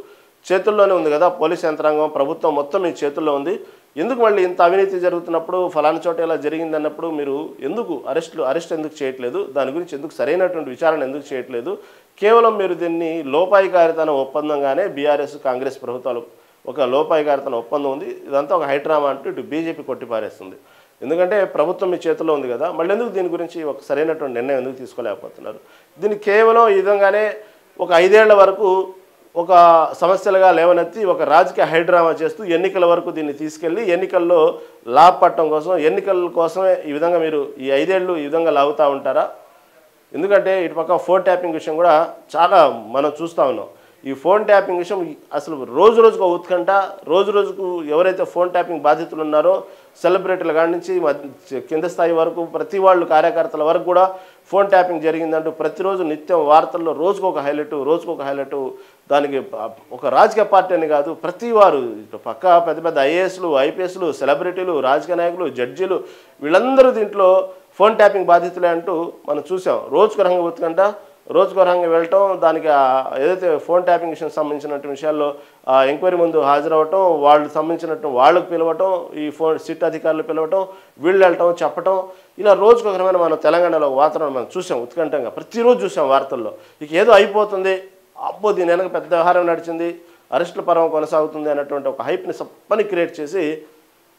చేతుల్లోనే ఉంది కదా పోలీస్ యంత్రాంగం, ప్రభుత్వం మొత్తం మీ చేతుల్లో ఉంది. ఎందుకు మళ్ళీ ఇంత అవినీతి జరుగుతున్నప్పుడు ఫలానా చోట ఇలా జరిగిందన్నప్పుడు మీరు ఎందుకు అరెస్ట్ ఎందుకు చేయట్లేదు? దాని గురించి ఎందుకు సరైనటువంటి విచారణ ఎందుకు చేయట్లేదు? కేవలం మీరు దీన్ని లోపాయికారితన ఒప్పందంగానే బీఆర్ఎస్ కాంగ్రెస్ ప్రభుత్వాలు ఒక లోపాయికారితన ఒప్పందం ఉంది, ఇదంతా ఒక హైడ్రామా అంటూ ఇటు బీజేపీ కొట్టిపారేస్తుంది. ఎందుకంటే ప్రభుత్వం మీ చేతిలో ఉంది కదా, మళ్ళీ ఎందుకు దీని గురించి ఒక సరైనటువంటి నిర్ణయం ఎందుకు తీసుకోలేకపోతున్నారు? దీన్ని కేవలం ఈ విధంగానే ఒక 5 ఏళ్ల వరకు ఒక సమస్యలుగా లేవనెత్తి ఒక రాజకీయ హైడ్రామా చేస్తూ ఎన్నికల వరకు దీన్ని తీసుకెళ్ళి ఎన్నికల్లో లాభ పట్టడం కోసం, ఎన్నికల కోసమే ఈ విధంగా మీరు ఈ 5 ఏళ్ళు ఈ విధంగా లాగుతూ ఉంటారా? ఎందుకంటే ఇటుపక్క ఫోన్ ట్యాపింగ్ విషయం కూడా చాలా మనం చూస్తూ ఉన్నాం. ఈ ఫోన్ ట్యాపింగ్ విషయం అసలు రోజు రోజుకు ఉత్కంఠ, రోజు రోజుకు ఎవరైతే ఫోన్ ట్యాపింగ్ బాధితులు ఉన్నారో సెలబ్రిటీల కాడి నుంచి కింద స్థాయి వరకు ప్రతి వాళ్ళు కార్యకర్తల వరకు కూడా ఫోన్ ట్యాపింగ్ జరిగిందంటూ ప్రతిరోజు నిత్యం వార్తల్లో రోజుకు ఒక హైలైట్. దానికి ఒక రాజకీయ పార్టీ అని కాదు, ప్రతి వారు పక్క పెద్ద పెద్ద ఐఏఎస్లు, ఐపీఎస్లు, సెలబ్రిటీలు, రాజకీయ నాయకులు, జడ్జీలు వీళ్ళందరూ దీంట్లో ఫోన్ ట్యాపింగ్ బాధితులే అంటూ మనం చూసాం. రోజుకు రంగ ఉత్కంఠ, రోజుకో రంగం వెళ్ళటం, దానికి ఏదైతే ఫోన్ ట్యాపింగ్ విషయం సంబంధించినటువంటి విషయాల్లో ఎంక్వైరీ ముందు హాజరవటం, వాళ్ళు సంబంధించినట్టు వాళ్ళకు పిలవటం, ఈ సిట్ అధికారులు పిలవటం, వీళ్ళు వెళ్ళటం, చెప్పటం, ఇలా రోజుకొక రకమైన మనం తెలంగాణలో వాతావరణం మనం చూసాం ఉత్కంఠంగా, ప్రతిరోజు చూసాం వార్తల్లో. ఇక ఏదో అయిపోతుంది, అబ్బో దీని వెనక పెద్ద వ్యవహారం నడిచింది, అరెస్టుల పర్వం కొనసాగుతుంది అన్నటువంటి ఒక హైప్ని సప్పని క్రియేట్ చేసి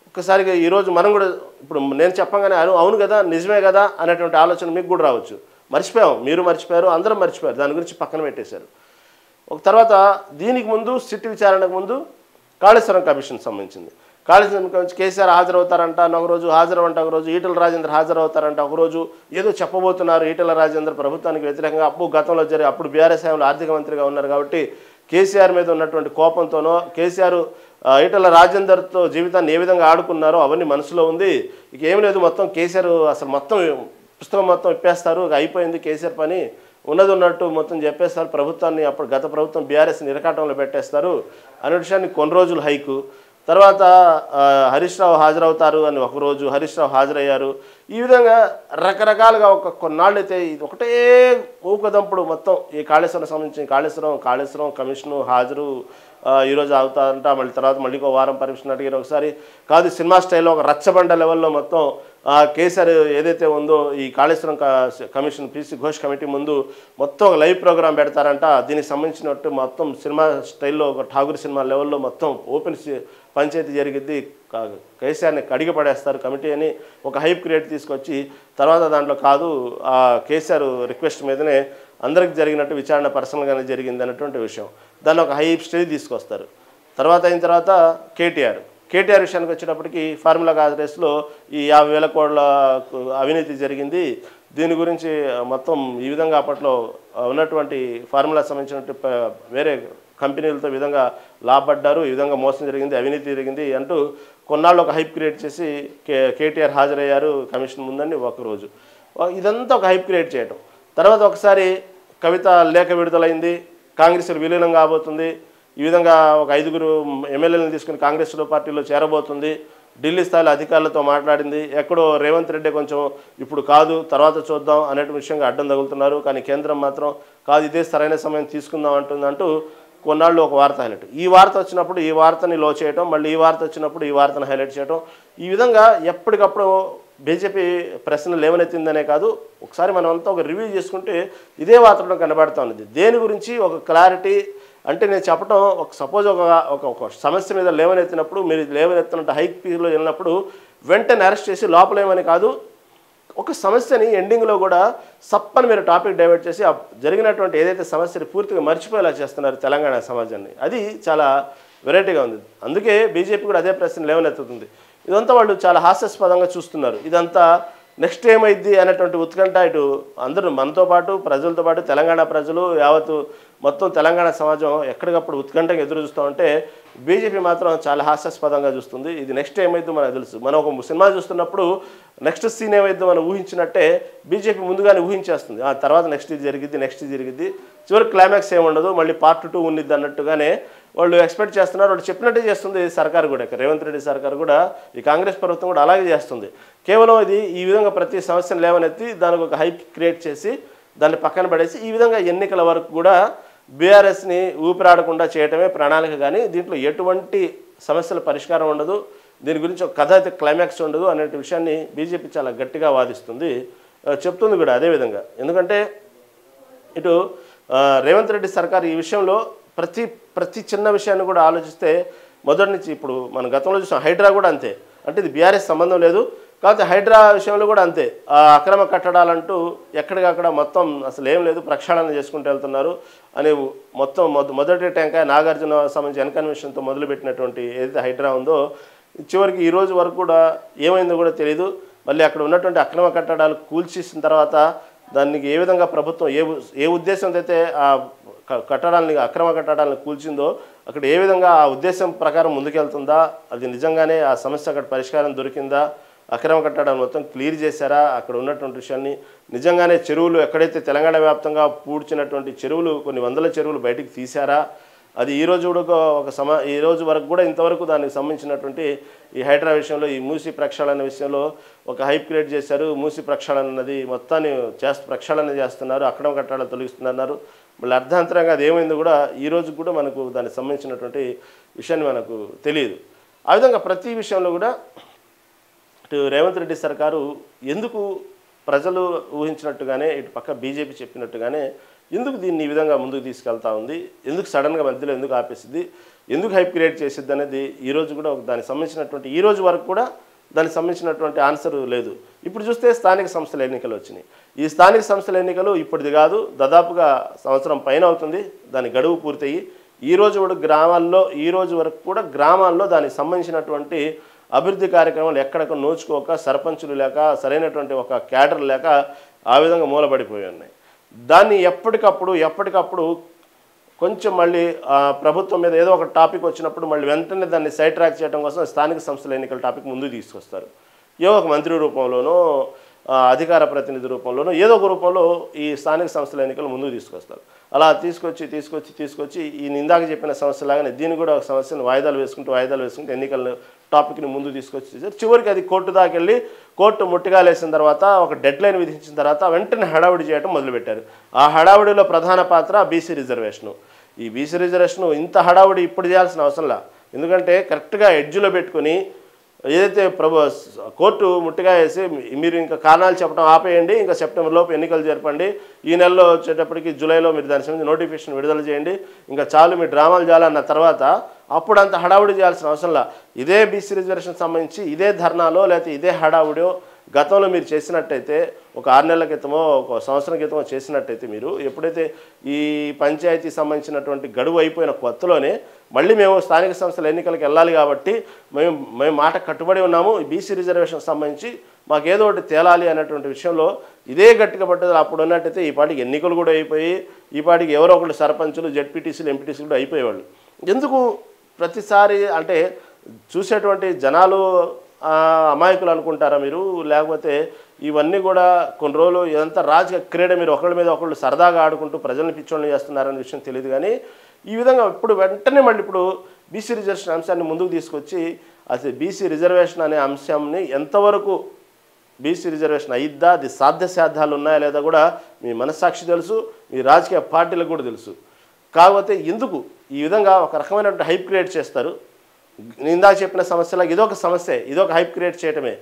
ఒక్కసారిగా ఈరోజు మనం కూడా ఇప్పుడు నేను చెప్పగానే అవును కదా నిజమే కదా అనేటువంటి ఆలోచన మీకు కూడా రావచ్చు. మర్చిపోయాం, మీరు మర్చిపోయారు, అందరం మర్చిపోయారు, దాని గురించి పక్కన పెట్టేశారు. ఒక తర్వాత దీనికి ముందు సిట్ విచారణకు ముందు కాళేశ్వరం కమిషన్ సంబంధించింది. కాళేశ్వరం కమిషన్ కేసీఆర్ హాజరవుతారంట ఒకరోజు, హాజరవంట ఒకరోజు, ఈటెల రాజేందర్ హాజరవుతారంట ఒకరోజు, ఏదో చెప్పబోతున్నారు ఈటెల రాజేందర్ ప్రభుత్వానికి వ్యతిరేకంగా. గతంలో అప్పుడు బీఆర్ఎస్ హయాంలో ఆర్థిక మంత్రిగా ఉన్నారు కాబట్టి కేసీఆర్ మీద ఉన్నటువంటి కోపంతోనో, కేసీఆర్ ఈటెల రాజేందర్తో జీవితాన్ని ఏ విధంగా ఆడుకున్నారో అవన్నీ మనసులో ఉంది. ఇక ఏం లేదు, మొత్తం కేసీఆర్ అసలు మొత్తం పుస్తకం మొత్తం ఇప్పేస్తారు, అయిపోయింది కేసీఆర్ పని, ఉన్నట్టు మొత్తం చెప్పేస్తారు, ప్రభుత్వాన్ని అప్పుడు గత ప్రభుత్వం బీఆర్ఎస్ని ఇరకాటంలో పెట్టేస్తారు అనే విషయాన్ని కొన్ని రోజులు హైకు. తర్వాత హరీష్ రావు హాజరవుతారు అని ఒకరోజు హరీష్ రావు హాజరయ్యారు. ఈ విధంగా రకరకాలుగా కొన్నాళ్ళు అయితే ఇది ఒకటే ఊకదంపుడు మొత్తం ఈ కాళేశ్వరం సంబంధించిన కాళేశ్వరం కమిషను హాజరు ఈరోజు అవుతారంట, మళ్ళీ తర్వాత మళ్ళీ ఒక వారం పర్మిషన్ అడిగారు. ఒకసారి కాదు సినిమా స్టైల్లో ఒక రచ్చబండ లెవెల్లో మొత్తం కేసీఆర్ ఏదైతే ఉందో ఈ Kaleshwaram commission PC Ghosh committee ముందు మొత్తం ఒక లైవ్ ప్రోగ్రామ్ పెడతారంట. దీనికి సంబంధించినట్టు మొత్తం సినిమా స్టైల్లో ఒక ఠాగూర్ సినిమా లెవెల్లో మొత్తం ఓపెన్ పంచాయతీ జరిగిద్ది, కేసీఆర్ని కడిగి పడేస్తారు కమిటీ అని ఒక హైప్ క్రియేట్ తీసుకొచ్చి తర్వాత దాంట్లో కాదు కేసీఆర్ రిక్వెస్ట్ మీదనే అందరికి జరిగినట్టు విచారణ పర్సనల్గానే జరిగింది అన్నటువంటి విషయం, దాన్ని ఒక హైప్ స్టేజ్ తీసుకొస్తారు. అయిన తర్వాత కేటీఆర్ విషయానికి వచ్చేటప్పటికి ఫార్ములా కార్ రేస్లో ఈ 50,000 కోట్ల అవినీతి జరిగింది. దీని గురించి మొత్తం ఈ విధంగా అప్పట్లో ఉన్నటువంటి ఫార్ములా సంబంధించినట్టు వేరే కంపెనీలతో ఈ విధంగా లాభపడ్డారు, ఈ విధంగా మోసం జరిగింది, అవినీతి జరిగింది అంటూ కొన్నాళ్ళు ఒక హైప్ క్రియేట్ చేసి కేటీఆర్ హాజరయ్యారు కమిషన్ ముందని ఒకరోజు. ఇదంతా ఒక హైప్ క్రియేట్ చేయటం. తర్వాత ఒకసారి కవిత లేఖ విడుదలైంది, కాంగ్రెస్లో విలీనం కాబోతుంది, ఈ విధంగా ఒక 5గురు ఎమ్మెల్యేలను తీసుకుని కాంగ్రెస్ పార్టీలో చేరబోతుంది, ఢిల్లీ స్థాయిలో అధికారులతో మాట్లాడింది, ఎక్కడో రేవంత్ రెడ్డి కొంచెం ఇప్పుడు కాదు తర్వాత చూద్దాం అనే విషయంగా అడ్డం తగులుతున్నారు. కానీ కేంద్రం మాత్రం కాదు ఇదే సరైన సమయం తీసుకుందాం అంటూ కొన్నాళ్ళు ఒక వార్త హైలైట్, ఈ వార్త వచ్చినప్పుడు ఈ వార్తని లో చేయటం, మళ్ళీ ఈ వార్త వచ్చినప్పుడు ఈ వార్తను హైలైట్ చేయటం, ఈ విధంగా ఎప్పటికప్పుడు బీజేపీ ప్రశ్నలు లేవనెత్తిందనే కాదు, ఒకసారి మనం అంతా ఒక రివ్యూ చేసుకుంటే ఇదే వాతావరణం కనబడుతూ ఉన్నది. దేని గురించి ఒక క్లారిటీ అంటే నేను చెప్పడం ఒక సపోజ్ ఒక సమస్య మీద లేవనెత్తినప్పుడు మీరు లేవనెత్తినట్టు హైపీలో వెళ్ళినప్పుడు వెంటనే అరెస్ట్ చేసి లోపలేమని కాదు, ఒక సమస్యని ఎండింగ్లో కూడా సప్పని మీరు టాపిక్ డైవర్ట్ చేసి జరిగినటువంటి ఏదైతే సమస్యని పూర్తిగా మర్చిపోయేలా చేస్తున్నారు తెలంగాణ సమాజాన్ని. అది చాలా వెరైటీగా ఉంది. అందుకే బీజేపీ కూడా అదే ప్రశ్న లేవనెత్తుతుంది. ఇదంతా వాళ్ళు చాలా హాస్యాస్పదంగా చూస్తున్నారు. ఇదంతా నెక్స్ట్ ఏమైద్ది అనేటువంటి ఉత్కంఠ ఇటు అందరూ మనతో పాటు ప్రజలతో పాటు తెలంగాణ ప్రజలు యావత్తు మొత్తం తెలంగాణ సమాజం ఎక్కడికప్పుడు ఉత్కంఠగా ఎదురు చూస్తూ ఉంటే బీజేపీ మాత్రం చాలా హాస్యాస్పదంగా చూస్తుంది. ఇది నెక్స్ట్ ఏమైద్దో మనకు తెలుసు. మనం ఒక సినిమా చూస్తున్నప్పుడు నెక్స్ట్ సీన్ ఏమైద్దో మనం ఊహించినట్టే బీజేపీ ముందుగానే ఊహించేస్తుంది. ఆ తర్వాత నెక్స్ట్ ఇది జరిగిద్ది, చివరికి క్లైమాక్స్ ఏముండదు, మళ్ళీ పార్ట్ 2 ఉన్నిద్ది అన్నట్టుగానే వాళ్ళు ఎక్స్పెక్ట్ చేస్తున్నారు. వాళ్ళు చెప్పినట్టే చేస్తుంది సర్కారు కూడా, రేవంత్ రెడ్డి సర్కారు కూడా, ఈ కాంగ్రెస్ ప్రభుత్వం కూడా అలాగే చేస్తుంది. కేవలం ఇది ఈ విధంగా ప్రతి సమస్యను లేవనెత్తి దానికి ఒక హైప్ క్రియేట్ చేసి దాన్ని పక్కన పడేసి ఈ విధంగా ఎన్నికల వరకు కూడా బీఆర్ఎస్ని ఊపిరాడకుండా చేయటమే ప్రణాళిక. కానీ దీంట్లో ఎటువంటి సమస్యల పరిష్కారం ఉండదు, దీని గురించి ఒక కథ అయితే క్లైమాక్స్ ఉండదు అనే విషయాన్ని బీజేపీ చాలా గట్టిగా వాదిస్తుంది, చెప్తుంది కూడా అదేవిధంగా. ఎందుకంటే ఇటు రేవంత్ రెడ్డి సర్కార్ ఈ విషయంలో ప్రతి చిన్న విషయాన్ని కూడా ఆలోచిస్తే మొదటి నుంచి ఇప్పుడు మన గతంలో చూసాం హైడ్రా కూడా అంతే, అంటే ఇది బీఆర్ఎస్ సంబంధం లేదు కాకపోతే హైడ్రా విషయంలో కూడా అంతే, అక్రమ కట్టడాలంటూ ఎక్కడికక్కడ మొత్తం అసలు ఏం లేదు ప్రక్షాళన చేసుకుంటూ వెళ్తున్నారు అని మొత్తం మొదటి టెంకాయ నాగార్జున సంబంధించి ఎన్కన్వెన్షన్తో మొదలుపెట్టినటువంటి ఏదైతే హైడ్రా ఉందో చివరికి ఈ రోజు వరకు కూడా ఏమైందో కూడా తెలియదు. మళ్ళీ అక్కడ ఉన్నటువంటి అక్రమ కట్టడాలు కూల్చేసిన తర్వాత దానికి ఏ విధంగా ప్రభుత్వం ఏ ఉద్దేశంతో అయితే ఆ అక్రమ కట్టడాలను కూల్చిందో అక్కడ ఏ విధంగా ఆ ఉద్దేశం ప్రకారం ముందుకెళ్తుందా, అది నిజంగానే ఆ సమస్య అక్కడ పరిష్కారం దొరికిందా, అక్రమ కట్టడాలు మొత్తం క్లియర్ చేశారా, అక్కడ ఉన్నటువంటి విషయాన్ని నిజంగానే చెరువులు ఎక్కడైతే తెలంగాణ వ్యాప్తంగా పూడ్చినటువంటి చెరువులు కొన్ని వందల చెరువులు బయటికి తీశారా, అది ఈ రోజు కూడా ఈ రోజు వరకు కూడా ఇంతవరకు దానికి సంబంధించినటువంటి ఈ హైడ్రా విషయంలో ఈ మూసి ప్రక్షాళన విషయంలో ఒక హైప్ క్రియేట్ చేశారు. మూసి ప్రక్షాళన అన్నది మొత్తాన్ని ప్రక్షాళన చేస్తున్నారు, అక్రమ కట్టడాలు తొలగిస్తున్నారు. మళ్ళీ అర్ధాంతరంగా అది ఏమైందో కూడా ఈ రోజు కూడా మనకు దానికి సంబంధించినటువంటి విషయాన్ని మనకు తెలియదు. ఆ విధంగా ప్రతి విషయంలో కూడా ఇటు రేవంత్ రెడ్డి సర్కారు ఎందుకు ప్రజలు ఊహించినట్టుగానే ఇటు పక్క బీజేపీ చెప్పినట్టుగానే ఎందుకు దీన్ని ఈ విధంగా ముందుకు తీసుకెళ్తా ఉంది, ఎందుకు సడన్గా మధ్యలో ఎందుకు ఆపేసిద్ది, ఎందుకు హైప్ క్రియేట్ చేసిద్ది అనేది ఈరోజు కూడా దానికి సంబంధించినటువంటి ఈ రోజు వరకు కూడా దానికి సంబంధించినటువంటి ఆన్సర్ లేదు. ఇప్పుడు చూస్తే స్థానిక సంస్థల ఎన్నికలు వచ్చినాయి. ఈ స్థానిక సంస్థల ఎన్నికలు ఇప్పటిది కాదు, దాదాపుగా సంవత్సరం పైన అవుతుంది దాని గడువు పూర్తయి. ఈ రోజు వరకు కూడా గ్రామాల్లో దానికి సంబంధించినటువంటి అభివృద్ధి కార్యక్రమాలు ఎక్కడెక్కడ నోచుకోక సర్పంచులు లేక సరైనటువంటి ఒక క్యాడర్ లేక ఆ విధంగా మూలబడిపోయి ఉన్నాయి. దాన్ని ఎప్పటికప్పుడు కొంచెం మళ్ళీ ప్రభుత్వం మీద ఏదో ఒక టాపిక్ వచ్చినప్పుడు మళ్ళీ వెంటనే దాన్ని సైడ్ ట్రాక్ చేయడం కోసం స్థానిక సంస్థల ఎన్నికల టాపిక్ ముందుకు తీసుకొస్తారు. ఏదో ఒక మంత్రి రూపంలోనో అధికార ప్రతినిధి రూపంలోనో ఏదో ఒక రూపంలో ఈ స్థానిక సంస్థల ఎన్నికలు ముందుకు తీసుకొస్తారు. అలా తీసుకొచ్చి ఈ ఇందాక చెప్పిన సమస్యలాగానే దీన్ని కూడా ఒక సమస్యను వాయిదాలు వేసుకుంటూ ఎన్నికల టాపిక్ని ముందు తీసుకొచ్చి చివరికి అది కోర్టు దాకా వెళ్ళి కోర్టు ముట్టిగాలు వేసిన తర్వాత ఒక డెడ్ లైన్ విధించిన తర్వాత వెంటనే హడావుడి చేయడం మొదలుపెట్టారు. ఆ హడావుడిలో ప్రధాన పాత్ర బీసీ రిజర్వేషను. ఈ బీసీ రిజర్వేషను ఇంత హడావుడి ఇప్పుడు చేయాల్సిన అవసరంలా, ఎందుకంటే కరెక్ట్గా ఎడ్జ్లో పెట్టుకుని ఏదైతే కోర్టు ముట్టిగా వేసి మీరు ఇంకా కారణాలు చెప్పడం ఆపేయండి, ఇంకా సెప్టెంబర్లోపు ఎన్నికలు జరపండి, ఈ నెలలో వచ్చేటప్పటికి జూలైలో మీరు దాని సంబంధించి నోటిఫికేషన్ విడుదల చేయండి, ఇంకా చాలు మీ డ్రామాలు చేయాలన్న తర్వాత అప్పుడు అంత హడావుడి చేయాల్సిన అవసరంలా. ఇదే బీసీ రిజర్వేషన్ సంబంధించి ఇదే ధర్నాలో లేకపోతే ఇదే హడావుడియో గతంలో మీరు చేసినట్టయితే ఒక 6 నెలల క్రితమో ఒక సంవత్సరం క్రితమో చేసినట్టయితే మీరు ఎప్పుడైతే ఈ పంచాయతీ సంబంధించినటువంటి గడువు అయిపోయిన కొత్తలోనే మళ్ళీ మేము స్థానిక సంస్థల ఎన్నికలకు వెళ్ళాలి కాబట్టి మేము మాట కట్టుబడి ఉన్నాము, బీసీ రిజర్వేషన్ సంబంధించి మాకేదో ఒకటి తేలాలి అనేటువంటి విషయంలో ఇదే గట్టిగా పట్టదు అప్పుడు ఉన్నట్టయితే ఈ పాటికి ఎన్నికలు కూడా అయిపోయి ఈ పాటికి ఎవరో ఒకళ్ళు సర్పంచులు జెడ్పీటీసీలు ఎంపీటీసీలు కూడా అయిపోయేవాళ్ళు. ఎందుకు ప్రతిసారి అంటే చూసేటువంటి జనాలు అమాయకులు అనుకుంటారా మీరు? లేకపోతే ఇవన్నీ కూడా కొన్ని రోజులు ఇదంతా రాజకీయ క్రీడ, మీరు ఒకళ్ళ మీద ఒకళ్ళు సరదాగా ఆడుకుంటూ ప్రజల్ని పిచ్చోళ్ళని చేస్తున్నారనే విషయం తెలియదు. కానీ ఈ విధంగా ఇప్పుడు వెంటనే మళ్ళీ ఇప్పుడు బీసీ రిజర్వేషన్ అంశాన్ని ముందుకు తీసుకొచ్చి అసలు బీసీ రిజర్వేషన్ అనే అంశాన్ని ఎంతవరకు బీసీ రిజర్వేషన్ అయిద్దా, అది సాధ్యాలు ఉన్నాయా లేదా కూడా మీ మనస్సాక్షి తెలుసు, మీ రాజకీయ పార్టీలకు కూడా తెలుసు. కాకపోతే ఎందుకు ఈ విధంగా ఒక రకమైనటువంటి హైప్ క్రియేట్ చేస్తారు? ఇందాక చెప్పిన సమస్యలా ఇదొక సమస్య, ఇదొక హైప్ క్రియేట్ చేయటమే.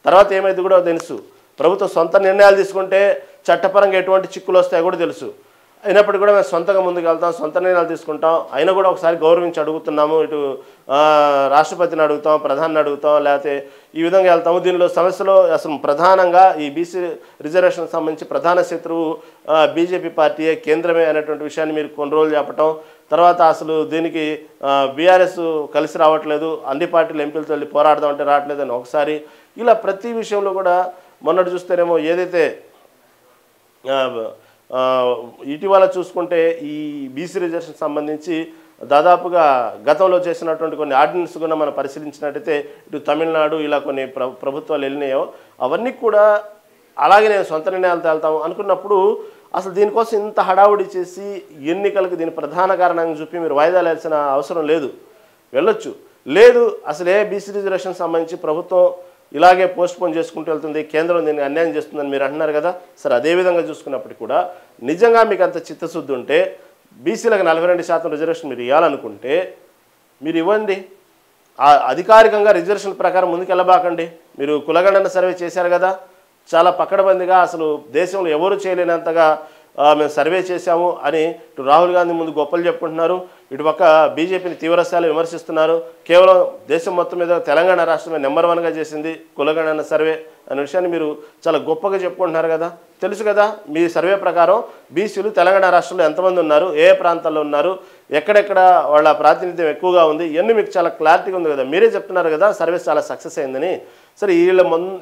తర్వాత ఏమైంది కూడా తెలుసు. ప్రభుత్వం సొంత నిర్ణయాలు తీసుకుంటే చట్టపరంగా ఎటువంటి చిక్కులు వస్తాయో కూడా తెలుసు. అయినప్పటికీ కూడా మేము సొంతంగా ముందుకు వెళ్తాం, సొంత నిర్ణయాలు తీసుకుంటాం. అయినా కూడా ఒకసారి గౌరవించి అడుగుతున్నాము. ఇటు రాష్ట్రపతిని అడుగుతాం, ప్రధాని అడుగుతాం, లేకపోతే ఈ విధంగా వెళ్తాము. దీనిలో సమస్యలో అసలు ప్రధానంగా ఈ బీసీ రిజర్వేషన్కి సంబంధించి ప్రధాన శత్రువు బీజేపీ పార్టీయే, కేంద్రమే అనేటువంటి విషయాన్ని మీరు కొన్ని రోజులు చెప్పటం. తర్వాత అసలు దీనికి బీఆర్ఎస్ కలిసి రావట్లేదు, అన్ని పార్టీలు ఎంపీలతో వెళ్ళి పోరాడదామంటే రావట్లేదని ఒకసారి. ఇలా ప్రతి విషయంలో కూడా మొన్నటి చూస్తేనేమో ఏదైతే ఇటీవల చూసుకుంటే ఈ బీసీ రిజర్వేషన్ సంబంధించి దాదాపుగా గతంలో చేసినటువంటి కొన్ని ఆర్డినెన్స్ కూడా మనం పరిశీలించినట్టయితే ఇటు తమిళనాడు ఇలా కొన్ని ప్రభుత్వాలు వెళ్ళినాయో అవన్నీ కూడా అలాగే నేను సొంత నిర్ణయాలు తేల్తాము అనుకున్నప్పుడు అసలు దీనికోసం ఇంత హడావుడి చేసి ఎన్నికలకు దీని ప్రధాన కారణంగా చూపి మీరు వాయిదాలు వేయాల్సిన అవసరం లేదు. వెళ్ళొచ్చు. లేదు అసలు బీసీ రిజర్వేషన్ సంబంధించి ప్రభుత్వం ఇలాగే పోస్ట్పోన్ చేసుకుంటూ వెళ్తుంది, కేంద్రం దీన్ని అన్యాయం చేస్తుందని మీరు అంటున్నారు కదా. సరే, అదేవిధంగా చూసుకున్నప్పటికీ కూడా నిజంగా మీకు అంత చిత్తశుద్ధి ఉంటే బీసీలకు 42% రిజర్వేషన్ మీరు ఇవ్వాలనుకుంటే మీరు ఇవ్వండి. అధికారికంగా రిజర్వేషన్ ప్రకారం ముందుకు వెళ్ళబాకండి. మీరు కులగణన సర్వే చేశారు కదా, చాలా పకడ్బందీగా అసలు దేశంలో ఎవరు చేయలేనంతగా మేము సర్వే చేశాము అని ఇటు రాహుల్ గాంధీ ముందు గొప్పలు చెప్పుకుంటున్నారు, ఇటు పక్క బీజేపీని తీవ్రస్థాయిలో విమర్శిస్తున్నారు. కేవలం దేశం మొత్తం మీద తెలంగాణ రాష్ట్రమే నెంబర్ 1గా చేసింది కులగణన సర్వే అనే విషయాన్ని మీరు చాలా గొప్పగా చెప్పుకుంటున్నారు కదా. తెలుసు కదా మీ సర్వే ప్రకారం బీసీలు తెలంగాణ రాష్ట్రంలో ఎంతమంది ఉన్నారు, ఏ ప్రాంతాల్లో ఉన్నారు, ఎక్కడెక్కడ వాళ్ళ ప్రాతినిధ్యం ఎక్కువగా ఉంది, ఇవన్నీ మీకు చాలా క్లారిటీగా ఉంది కదా. మీరే చెప్తున్నారు కదా సర్వే చాలా సక్సెస్ అయిందని. సరే,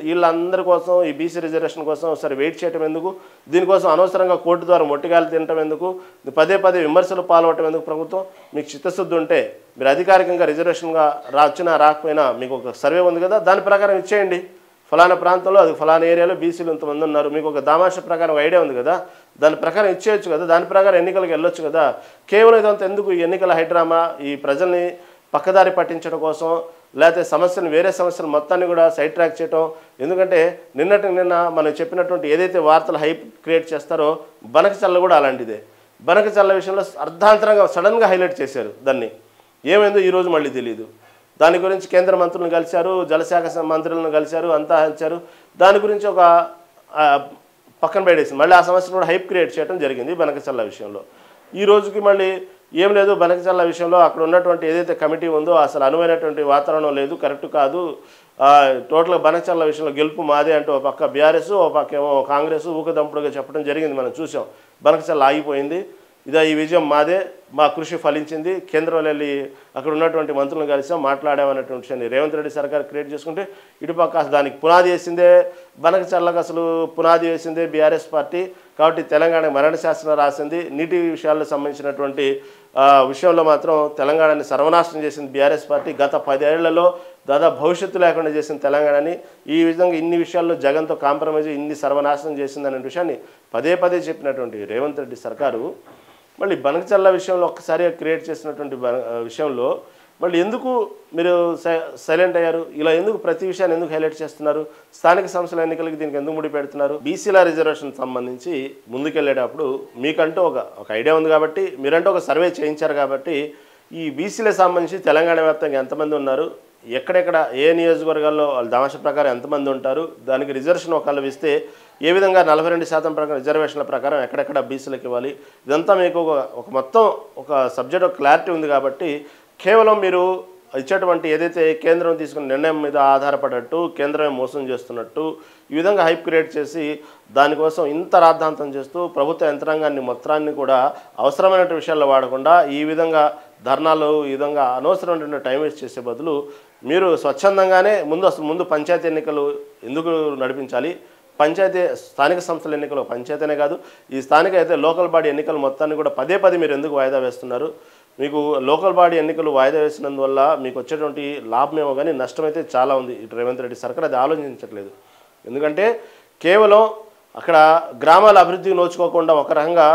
వీళ్ళందరి కోసం ఈ బీసీ రిజర్వేషన్ కోసం సరే వెయిట్ చేయటం ఎందుకు? దీనికోసం అనవసరంగా కోర్టు ద్వారా మొట్టిగాలు తినటం ఎందుకు? పదే విమర్శలు పాల్గొనటం ఎందుకు? ప్రభుత్వం మీకు చిత్తశుద్ధి ఉంటే మీరు అధికారికంగా రిజర్వేషన్గా వచ్చినా రాకపోయినా మీకు ఒక సర్వే ఉంది కదా, దాని ప్రకారం ఇచ్చేయండి. ఫలానా ప్రాంతంలో అది ఫలానా ఏరియాలో బీసీలు ఇంతమంది ఉన్నారు, మీకు ఒక దామాష ప్రకారం ఐడియా ఉంది కదా, దాని ప్రకారం ఇచ్చేయచ్చు కదా, దాని ప్రకారం ఎన్నికలకు వెళ్ళొచ్చు కదా. కేవలం ఇదంతా ఎందుకు? ఈ ఎన్నికల హైడ్రామా, ఈ ప్రజల్ని పక్కదారి పట్టించడం కోసం, లేకపోతే సమస్యను వేరే సమస్యలు మొత్తాన్ని కూడా సైడ్ ట్రాక్ చేయటం. ఎందుకంటే నిన్న మనం చెప్పినటువంటి ఏదైతే వార్తలు హైప్ క్రియేట్ చేస్తారో బనకచల్ల కూడా అలాంటిదే. బనకచల్ల విషయంలో అర్ధాంతరంగా సడన్గా హైలైట్ చేశారు దాన్ని. ఏమైందో ఈరోజు మళ్ళీ తెలియదు. దాని గురించి కేంద్ర మంత్రులను కలిశారు, జలశాఖ మంత్రులను కలిశారు, అంతా కలిశారు. దాని గురించి ఒక పక్కన పెట్టేసింది. మళ్ళీ ఆ సమస్యను కూడా హైప్ క్రియేట్ చేయడం జరిగింది బనకచల్ల విషయంలో. ఈ రోజుకి మళ్ళీ ఏం లేదు, బనకచల్ల విషయంలో అక్కడ ఉన్నటువంటి ఏదైతే కమిటీ ఉందో అసలు అనువైనటువంటి వాతావరణం లేదు, కరెక్ట్ కాదు, టోటల్గా బనకచల్ల విషయంలో గెలుపు మాదే అంటూ ఒక పక్క బీఆర్ఎస్, ఒక పక్క ఏమో కాంగ్రెస్ ఊకదంపుడుగా చెప్పడం జరిగింది. మనం చూసాం. బనకచల్ల ఆగిపోయింది. ఈ విజయం మాదే, మా కృషి ఫలించింది, కేంద్రంలో వెళ్ళి అక్కడ ఉన్నటువంటి మంత్రులను కలిసాం, మాట్లాడామన్నటువంటి విషయాన్ని రేవంత్ రెడ్డి సర్కార్ క్రియేట్ చేసుకుంటే ఇటుపక్క దానికి పునాది వేసిందే బనకచల్లకు, అసలు పునాది వేసిందే బీఆర్ఎస్ పార్టీ. కాబట్టి తెలంగాణ మరణ శాసనం రాసింది. నీటి విషయాలకు సంబంధించినటువంటి విషయంలో మాత్రం తెలంగాణని సర్వనాశనం చేసింది బీఆర్ఎస్ పార్టీ. గత 10 ఏళ్లలో దాదాపు భవిష్యత్తు లేకుండా చేసింది తెలంగాణని. ఈ విధంగా ఇన్ని విషయాల్లో జగన్తో కాంప్రమైజ్ ఇన్ని సర్వనాశనం చేసిందనే విషయాన్ని పదే చెప్పినటువంటి రేవంత్ రెడ్డి సర్కారు మళ్ళీ బనకచల్ల విషయంలో ఒక్కసారిగా క్రియేట్ చేసినటువంటి విషయంలో మళ్ళీ ఎందుకు మీరు సైలెంట్ అయ్యారు? ఇలా ఎందుకు ప్రతి విషయాన్ని ఎందుకు హైలైట్ చేస్తున్నారు? స్థానిక సంస్థల ఎన్నికలకి దీనికి ఎందుకు ముడి పెడుతున్నారు? బీసీల రిజర్వేషన్ సంబంధించి ముందుకెళ్ళేటప్పుడు మీకంటూ ఒక ఐడియా ఉంది కాబట్టి, మీరంటూ ఒక సర్వే చేయించారు కాబట్టి, ఈ బీసీలకు సంబంధించి తెలంగాణ వ్యాప్తంగా ఎంతమంది ఉన్నారు, ఎక్కడెక్కడ ఏ నియోజకవర్గాల్లో వాళ్ళ దామాష ప్రకారం ఎంతమంది ఉంటారు, దానికి రిజర్వేషన్ ఒకళ్ళు ఇస్తే ఏ విధంగా 42% ప్రకారం రిజర్వేషన్ల ప్రకారం ఎక్కడెక్కడ బీసీలకు ఇవ్వాలి, ఇదంతా మీకు ఒక మొత్తం ఒక సబ్జెక్ట్ క్లారిటీ ఉంది కాబట్టి కేవలం మీరు ఇచ్చేటువంటి ఏదైతే కేంద్రం తీసుకున్న నిర్ణయం మీద ఆధారపడట్టు, కేంద్రమే మోసం చేస్తున్నట్టు ఈ విధంగా హైప్ క్రియేట్ చేసి దానికోసం ఇంత రాద్ధాంతం చేస్తూ ప్రభుత్వ యంత్రాంగాన్ని మొత్తాన్ని కూడా అవసరమైన విషయాల్లో వాడకుండా ఈ విధంగా ధర్నాలు ఈ విధంగా అనవసరమైన టైం వేస్ట్ చేసే బదులు మీరు స్వచ్ఛందంగానే ముందు పంచాయతీ ఎన్నికలు ఎందుకు నడిపించాలి? స్థానిక సంస్థల ఎన్నికలు పంచాయతీనే కాదు, ఈ స్థానిక అయితే లోకల్ బాడీ ఎన్నికలు మొత్తాన్ని కూడా పదే మీరు ఎందుకు వాయిదా వేస్తున్నారు? మీకు లోకల్ బాడీ ఎన్నికలు వాయిదా వేసినందువల్ల మీకు వచ్చేటువంటి లాభమేమో కానీ నష్టమైతే చాలా ఉంది. ఇటు రేవంత్ రెడ్డి సర్కార్ అది ఆలోచించట్లేదు. ఎందుకంటే కేవలం అక్కడ గ్రామాల అభివృద్ధికి నోచుకోకుండా ఒక రకంగా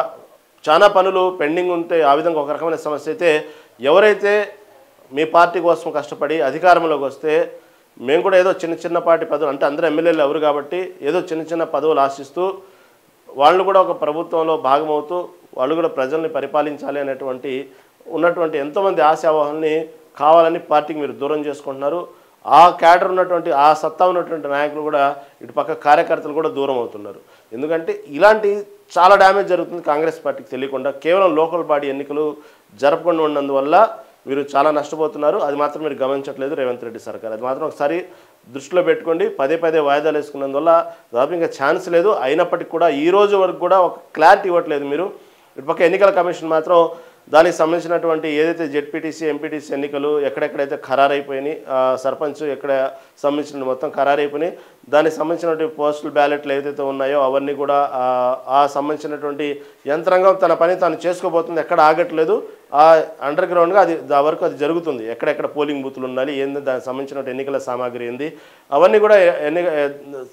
చాలా పనులు పెండింగ్ ఉంటే ఆ విధంగా ఒక రకమైన సమస్య అయితే, ఎవరైతే మీ పార్టీ కోసం కష్టపడి అధికారంలోకి వస్తే మేము కూడా ఏదో చిన్నపాటి పదవులు, అంటే అందరూ ఎమ్మెల్యేలు ఎవరు కాబట్టి ఏదో చిన్న పదవులు ఆశిస్తూ వాళ్ళు కూడా ఒక ప్రభుత్వంలో భాగమవుతూ వాళ్ళు కూడా ప్రజల్ని పరిపాలించాలి అనేటువంటి ఉన్నటువంటి ఎంతోమంది ఆశావాహుల్ని కావాలని పార్టీకి మీరు దూరం చేసుకుంటున్నారు. ఆ క్యాడర్ ఉన్నటువంటి ఆ సత్తా ఉన్నటువంటి నాయకులు కూడా ఇటు పక్క కార్యకర్తలు కూడా దూరం అవుతున్నారు. ఎందుకంటే ఇలాంటి చాలా డ్యామేజ్ జరుగుతుంది కాంగ్రెస్ పార్టీకి తెలియకుండా. కేవలం లోకల్ బాడీ ఎన్నికలు జరపకుండా ఉన్నందువల్ల మీరు చాలా నష్టపోతున్నారు. అది మాత్రం మీరు గమనించట్లేదు రేవంత్ రెడ్డి సర్కార్. అది మాత్రం ఒకసారి దృష్టిలో పెట్టుకోండి. పదే వాయిదాలు వేసుకున్నందువల్ల దాదాపు ఇంకా ఛాన్స్ లేదు. అయినప్పటికీ కూడా ఈ రోజు వరకు కూడా ఒక క్లారిటీ ఇవ్వట్లేదు మీరు. ఇటుపక్క ఎన్నికల కమిషన్ మాత్రం దానికి సంబంధించినటువంటి ఏదైతే జెడ్పీటీసీ ఎంపీటీసీ ఎన్నికలు ఎక్కడెక్కడైతే ఖరారైపోయినాయి, సర్పంచ్ ఎక్కడ సంబంధించిన మొత్తం ఖరారైపోయినాయి, దానికి సంబంధించినటువంటి పోస్టల్ బ్యాలెట్లు ఏదైతే ఉన్నాయో అవన్నీ కూడా ఆ సంబంధించినటువంటి యంత్రాంగం తన పని తాను చేసుకోబోతుంది. ఎక్కడ ఆగట్లేదు. ఆ అండర్ గ్రౌండ్గా అది వరకు అది జరుగుతుంది. ఎక్కడెక్కడ పోలింగ్ బూతులు ఉండాలి, ఏంది దానికి సంబంధించినటువంటి ఎన్నికల సామాగ్రి ఏంది, అవన్నీ కూడా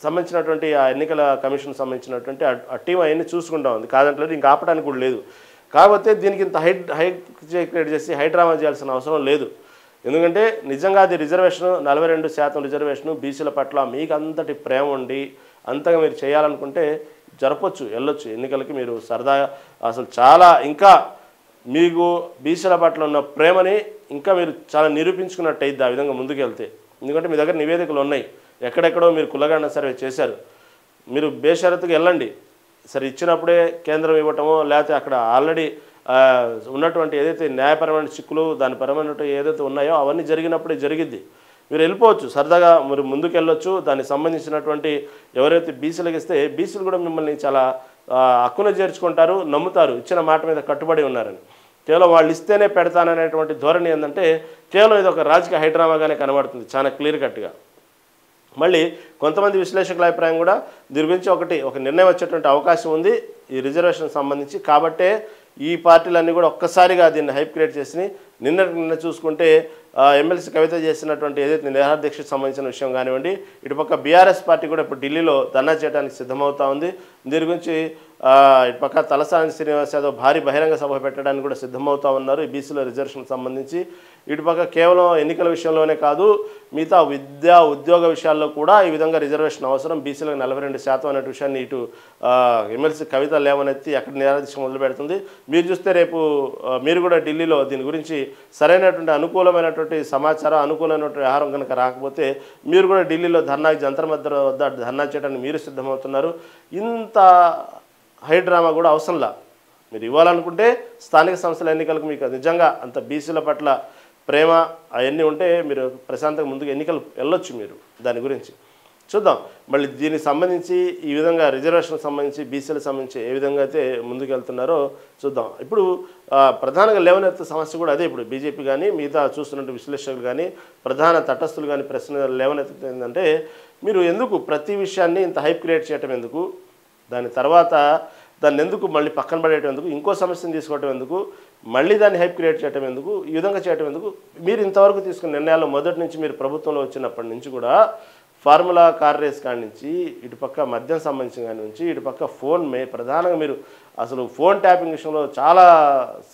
సంబంధించినటువంటి ఆ ఎన్నికల కమిషన్ సంబంధించినటువంటి ఆ టీం అవన్నీ చూసుకుంటా ఉంది. కాదంటలేదు, ఇంకా ఆపడానికి కూడా లేదు. కాకపోతే దీనికి ఇంత హైక్రియేట్ చేసి హైడ్రామా చేయాల్సిన అవసరం లేదు. ఎందుకంటే నిజంగా అది రిజర్వేషన్ 42% రిజర్వేషను బీసీల పట్ల మీకు అంతటి ప్రేమ ఉండి అంతగా మీరు చేయాలనుకుంటే జరపచ్చు, వెళ్ళొచ్చు ఎన్నికలకి. మీరు సరదాగా అసలు చాలా ఇంకా మీకు బీసీల పట్ల ఉన్న ప్రేమని ఇంకా మీరు చాలా నిరూపించుకున్నట్టు అయింది ఆ విధంగా ముందుకెళ్తే. ఎందుకంటే మీ దగ్గర నివేదికలు ఉన్నాయి, ఎక్కడెక్కడో మీరు కులగండ సర్వే చేశారు. మీరు బేషరతుగా వెళ్ళండి. సరే ఇచ్చినప్పుడే కేంద్రం ఇవ్వటమో లేకపోతే అక్కడ ఆల్రెడీ ఉన్నటువంటి ఏదైతే న్యాయపరమైన చిక్కులు దాని పరమైన ఏదైతే ఉన్నాయో అవన్నీ జరిగినప్పుడే జరిగిద్ది. మీరు వెళ్ళిపోవచ్చు, సరదాగా మీరు ముందుకు వెళ్ళొచ్చు. దానికి సంబంధించినటువంటి ఎవరైతే బీసీలకు ఇస్తే బీసీలు కూడా మిమ్మల్ని చాలా హక్కున చేర్చుకుంటారు, నమ్ముతారు, ఇచ్చిన మాట మీద కట్టుబడి ఉన్నారని. కేవలం వాళ్ళు ఇస్తేనే పెడతాననేటువంటి ధోరణి ఏంటంటే కేవలం ఇది ఒక రాజకీయ హైడ్రామాగానే కనబడుతుంది చాలా క్లియర్ కట్గా. మళ్ళీ కొంతమంది విశ్లేషకుల అభిప్రాయం కూడా దీని గురించి ఒక నిర్ణయం వచ్చేటువంటి అవకాశం ఉంది ఈ రిజర్వేషన్ సంబంధించి. కాబట్టే ఈ పార్టీలన్నీ కూడా ఒక్కసారిగా దీన్ని హైప్ క్రియేట్ చేసి నిన్న చూసుకుంటే ఎమ్మెల్సీ కవిత చేసినటువంటి ఏదైతే నిరాహారదీక్షకు సంబంధించిన విషయం కానివ్వండి, ఇటుపక్క బీఆర్ఎస్ పార్టీ కూడా ఇప్పుడు ఢిల్లీలో ధర్నా చేయడానికి సిద్ధమవుతా ఉంది. దీని గురించి ఇటుపక్క తలసాని శ్రీనివాస్ యాదవ్ భారీ బహిరంగ సభ పెట్టడానికి కూడా సిద్ధమవుతా ఉన్నారు ఈ బీసీల రిజర్వేషన్ సంబంధించి. ఇటుపక్క కేవలం ఎన్నికల విషయంలోనే కాదు, మిగతా విద్యా ఉద్యోగ విషయాల్లో కూడా ఈ విధంగా రిజర్వేషన్ అవసరం, బీసీలకు 42% అనే విషయాన్ని ఇటు ఎమ్మెల్సీ కవిత లేవనెత్తి అక్కడ నిరాదీక్ష మొదలు పెడుతుంది. మీరు చూస్తే రేపు మీరు కూడా ఢిల్లీలో దీని గురించి సరైనటువంటి అనుకూలమైనటువంటి సమాచారం, అనుకూలమైనటువంటి వ్యవహారం కనుక రాకపోతే మీరు కూడా ఢిల్లీలో ధర్నాకి జంతర్ మంతర్ వద్ద ధర్నా చేయడానికి మీరు సిద్ధమవుతున్నారు. ఇంత హైడ్రామా కూడా అవసరంలా. మీరు ఇవ్వాలనుకుంటే స్థానిక సంస్థల ఎన్నికలకు మీకు నిజంగా అంత బీసీల పట్ల ప్రేమ అవన్నీ ఉంటే మీరు ప్రశాంతంగా ముందుకు ఎన్నికలు వెళ్ళొచ్చు. మీరు దాని గురించి చూద్దాం. మళ్ళీ దీనికి సంబంధించి ఈ విధంగా రిజర్వేషన్కి సంబంధించి బీసీలకు సంబంధించి ఏ విధంగా అయితే ముందుకు వెళ్తున్నారో చూద్దాం. ఇప్పుడు ప్రధానంగా లేవనెత్తే సమస్య కూడా అదే. ఇప్పుడు బీజేపీ కానీ మిగతా చూస్తున్నట్టు విశ్లేషకులు కానీ ప్రధాన తటస్థులు కానీ ప్రశ్న లేవనెత్తుతుంది ఏంటంటే, మీరు ఎందుకు ప్రతి విషయాన్ని ఇంత హైప్ క్రియేట్ చేయటం ఎందుకు, దాని తర్వాత దాన్ని ఎందుకు మళ్ళీ పక్కన పడేయటం ఎందుకు, ఇంకో సమస్యను తీసుకోవటం ఎందుకు, మళ్ళీ దాన్ని హైప్ క్రియేట్ చేయటం ఎందుకు, ఈ విధంగా చేయటం ఎందుకు? మీరు ఇంతవరకు తీసుకున్న నిర్ణయాలు మొదటి నుంచి మీరు ప్రభుత్వంలో వచ్చినప్పటి నుంచి కూడా ఫార్ములా కార్ రేస్ కాడి నుంచి ఇటుపక్క మద్యం సంబంధించిన కాడి నుంచి ఇటుపక్క ఫోన్ ప్రధానంగా మీరు అసలు ఫోన్ ట్యాపింగ్ విషయంలో చాలా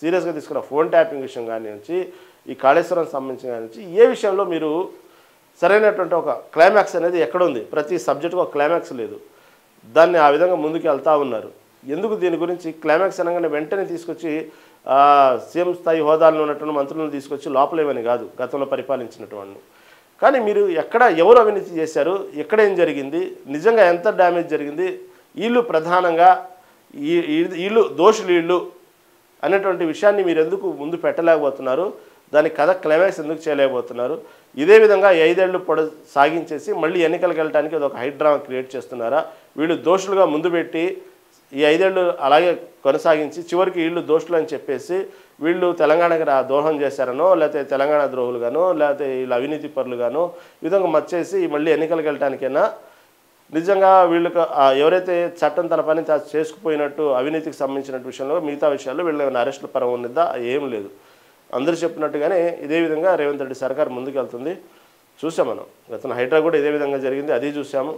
సీరియస్గా తీసుకున్న ఫోన్ ట్యాపింగ్ విషయం కాడి నుంచి ఈ కాళేశ్వరం సంబంధించిన కాడి నుంచి ఏ విషయంలో మీరు సరైనటువంటి ఒక క్లైమాక్స్ అనేది ఎక్కడ ఉంది? ప్రతి సబ్జెక్టుకు ఒక క్లైమాక్స్ లేదు. దాన్ని ఆ విధంగా ముందుకు వెళ్తూ ఉన్నారు. ఎందుకు దీని గురించి క్లైమాక్స్ అనగానే వెంటనే తీసుకొచ్చి సీఎం స్థాయి హోదాల్లో ఉన్నటువంటి మంత్రులను తీసుకొచ్చి లోపలేమని కాదు గతంలో పరిపాలించినటువంటి. కానీ మీరు ఎక్కడ ఎవరు అవినీతి చేశారు, ఎక్కడ ఏం జరిగింది, నిజంగా ఎంత డ్యామేజ్ జరిగింది, వీళ్ళు ప్రధానంగా వీళ్ళు దోషులు వీళ్ళు అనేటువంటి విషయాన్ని మీరు ఎందుకు ముందు పెట్టలేకపోతున్నారు? దాని కథ క్లైమాక్స్ ఎందుకు చేయలేకపోతున్నారు? ఇదే విధంగా 5 ఏళ్ళు సాగించేసి మళ్ళీ ఎన్నికలకు వెళ్ళడానికి అది ఒక హైడ్రామా క్రియేట్ చేస్తున్నారా? వీళ్ళు దోషులుగా ముందు పెట్టి ఈ 5 ఏళ్ళు అలాగే కొనసాగించి చివరికి వీళ్ళు దోషులు అని చెప్పేసి వీళ్ళు తెలంగాణకి దోహం చేశారనో లేకపోతే తెలంగాణ ద్రోహులుగానో లేకపోతే వీళ్ళు అవినీతి పరులుగానో ఈ విధంగా మచ్చేసి మళ్ళీ ఎన్నికలకు వెళ్ళటానికైనా నిజంగా వీళ్ళకి ఎవరైతే చట్టం తన పని చేసుకుపోయినట్టు అవినీతికి సంబంధించిన విషయంలో మిగతా విషయాల్లో వీళ్ళు అరెస్టుల పరం ఉన్నదా? ఏం లేదు. అందరూ చెప్పినట్టుగానే ఇదే విధంగా రేవంత్ రెడ్డి సర్కార్ ముందుకెళ్తుంది. చూసాం మనం గతంలో హైడ్రా కూడా ఇదే విధంగా జరిగింది, అది చూసాము.